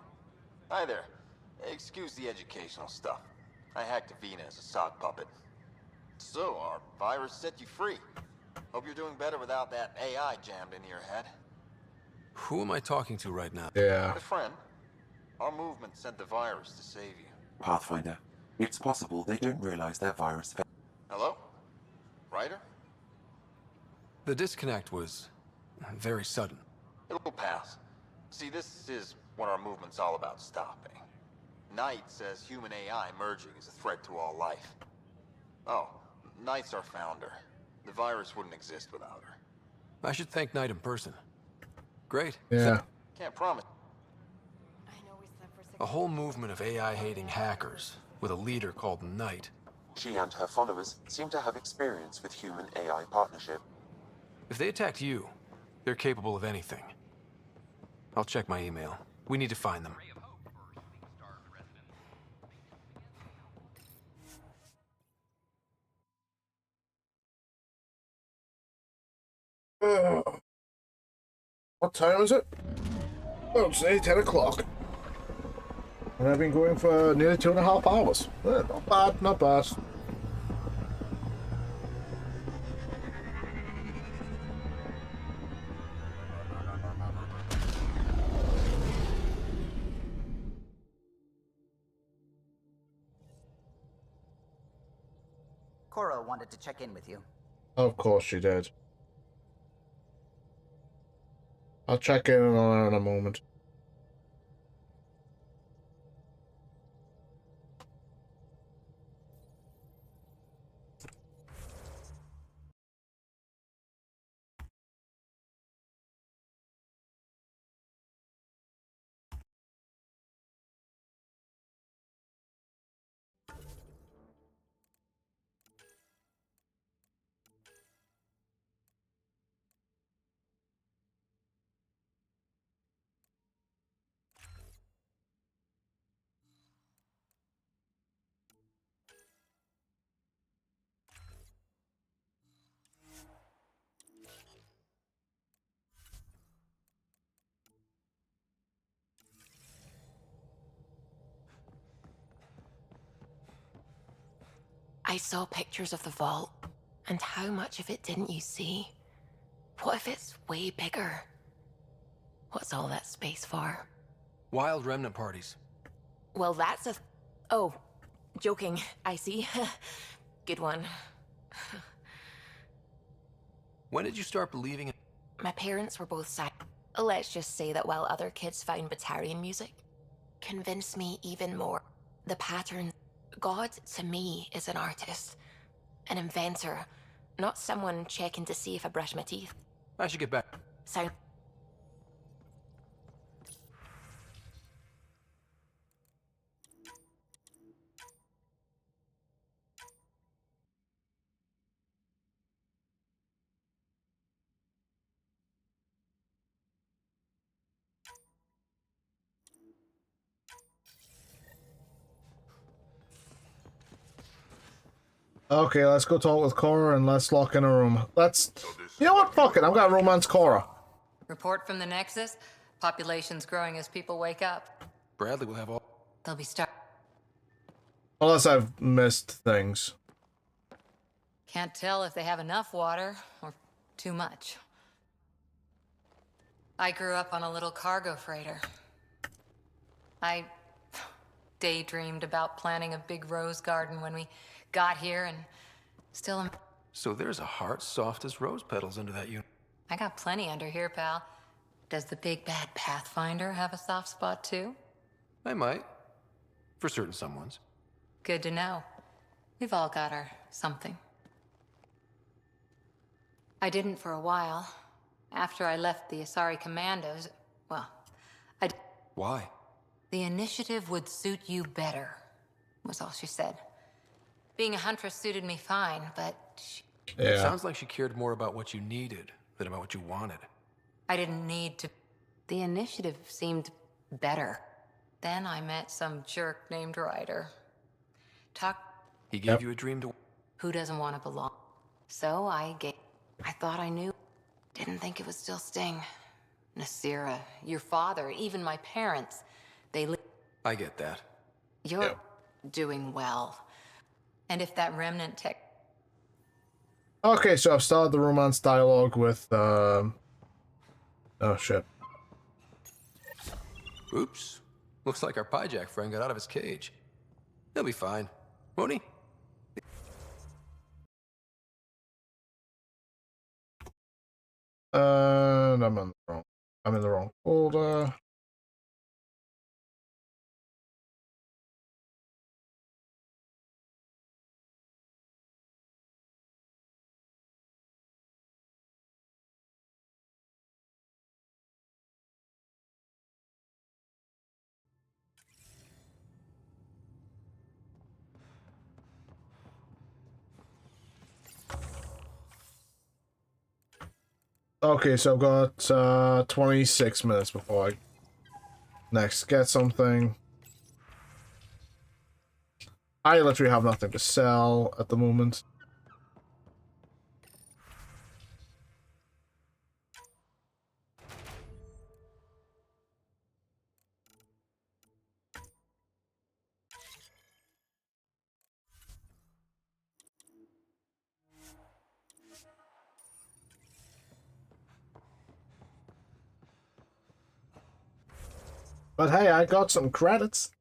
Hi there. Excuse the educational stuff. I hacked Avina as a sock puppet. So, our virus set you free. Hope you're doing better without that AI jammed into your head. Who am I talking to right now? Yeah. A friend. Our movement sent the virus to save you. Pathfinder, it's possible they don't realize their virus. Hello? Ryder? The disconnect was very sudden. It'll pass. See, this is what our movement's all about stopping. Knight says human AI merging is a threat to all life. Oh, Knight's our founder. The virus wouldn't exist without her. I should thank Knight in person. Great. Yeah. Can't promise. A whole movement of AI-hating hackers with a leader called Knight. She and her followers seem to have experience with human-AI partnership. If they attacked you, they're capable of anything. I'll check my email. We need to find them. What time is it? Oh, it's 10 o'clock. And I've been going for nearly 2.5 hours. Not bad, not bad. Cora wanted to check in with you. Of course she did. I'll check in on her in a moment. I saw pictures of the vault, and how much of it didn't you see? What if it's way bigger? What's all that space for? Wild remnant parties. Well, that's a... Oh, joking, I see. Good one. When did you start believing in... My parents were both let's just say that while other kids found Batarian music, convinced me even more. The pattern... God, to me, is an artist. An inventor. Not someone checking to see if I brush my teeth. I should get back. So... Okay, let's go talk with Cora and let's lock in a room. Let's... You know what? Fuck it. I'm gonna romance Cora. Report from the Nexus. Population's growing as people wake up. Bradley will have all... They'll be Unless I've missed things. Can't tell if they have enough water or too much. I grew up on a little cargo freighter. I daydreamed about planting a big rose garden when we got here, and still am. So there's a heart soft as rose petals under that unit. I got plenty under here, pal. Does the big bad Pathfinder have a soft spot too? I might. For certain someones. Good to know. We've all got our something. I didn't for a while. After I left the Asari Commandos, well, Why? The initiative would suit you better, was all she said. Being a huntress suited me fine, but It sounds like she cared more about what you needed than about what you wanted. I didn't need to. The initiative seemed better. Then I met some jerk named Ryder. He gave you a dream to... Who doesn't want to belong? So I thought I knew. Didn't think it would still sting. Nasira, your father, even my parents. I get that. You're doing well. And if that remnant tech... Okay, so I've started the romance dialogue with, Oh, shit. Oops. Looks like our Pyjack friend got out of his cage. He'll be fine, won't he? I'm in the wrong. I'm in the wrong folder. Okay, so I've got 26 minutes before I next get something. I literally have nothing to sell at the moment. But hey, I got some credits.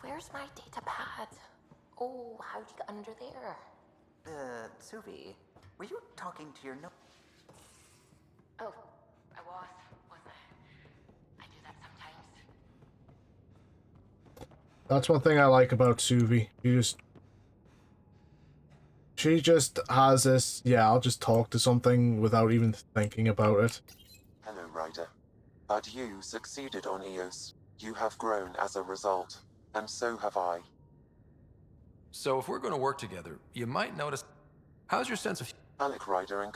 Where's my data pad? Oh, how'd you get under there? Suvi, were you talking to your Oh, I wasn't I? I do that sometimes. That's one thing I like about Suvi. She just has this, yeah, I'll just talk to something without even thinking about it. Hello, Ryder. But you succeeded on Eos. You have grown as a result, and so have I. So if we're going to work together, you might notice... How's your sense of... Alec Ryder and...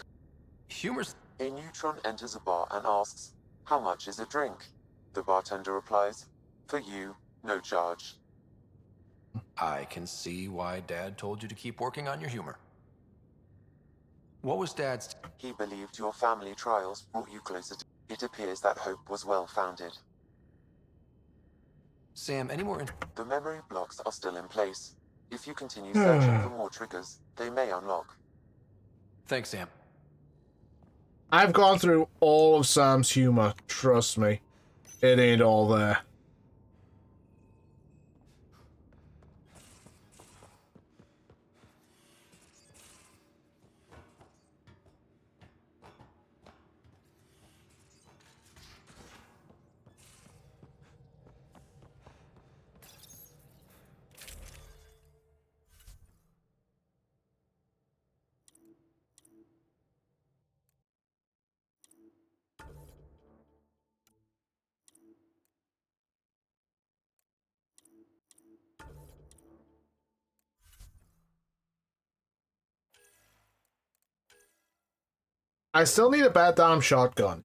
Humor's... A neutron enters a bar and asks, "How much is a drink?" The bartender replies, "For you, no charge." I can see why Dad told you to keep working on your humor. What was Dad's... He believed your family trials brought you closer to... It appears that hope was well-founded. Sam, any more... The memory blocks are still in place. If you continue searching for more triggers, they may unlock. Thanks, Sam. I've gone through all of Sam's humor, trust me. It ain't all there. I still need a bad damn shotgun.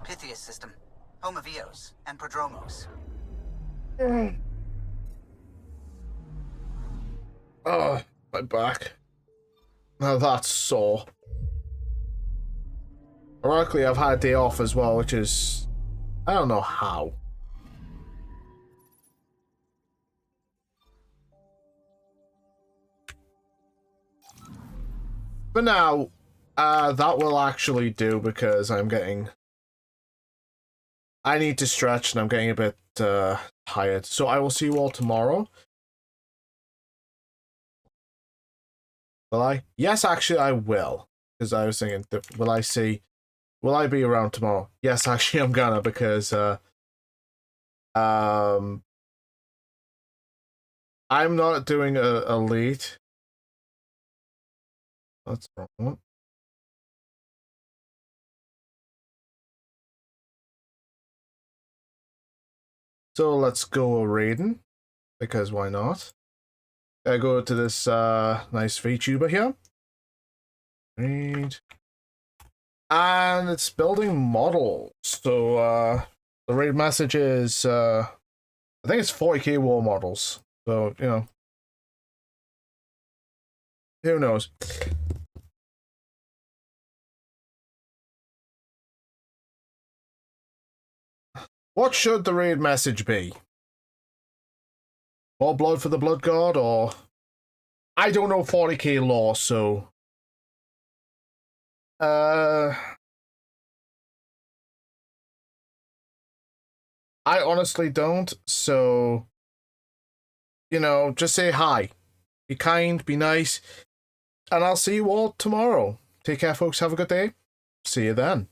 Pythias system, home of Eos and Prodromos. Oh, my back. Now that's sore. Ironically, I've had a day off as well, which is... I don't know how. But now, that will actually do because I'm getting... I need to stretch and I'm getting a bit tired. So I will see you all tomorrow. Will I? Yes, actually I will. Because I was thinking, will I be around tomorrow? Yes, actually I'm gonna, because I'm not doing a late. That's the wrong one. So let's go a raiding, because why not? I go to this nice VTuber here. Raid. And it's building models. So the raid message is I think it's 40k war models. So, you know, who knows? What should the raid message be? More blood for the blood god, or I don't know 40k lore, so I honestly don't, so you know, just say hi. Be kind, be nice, and I'll see you all tomorrow. Take care, folks. Have a good day. See you then.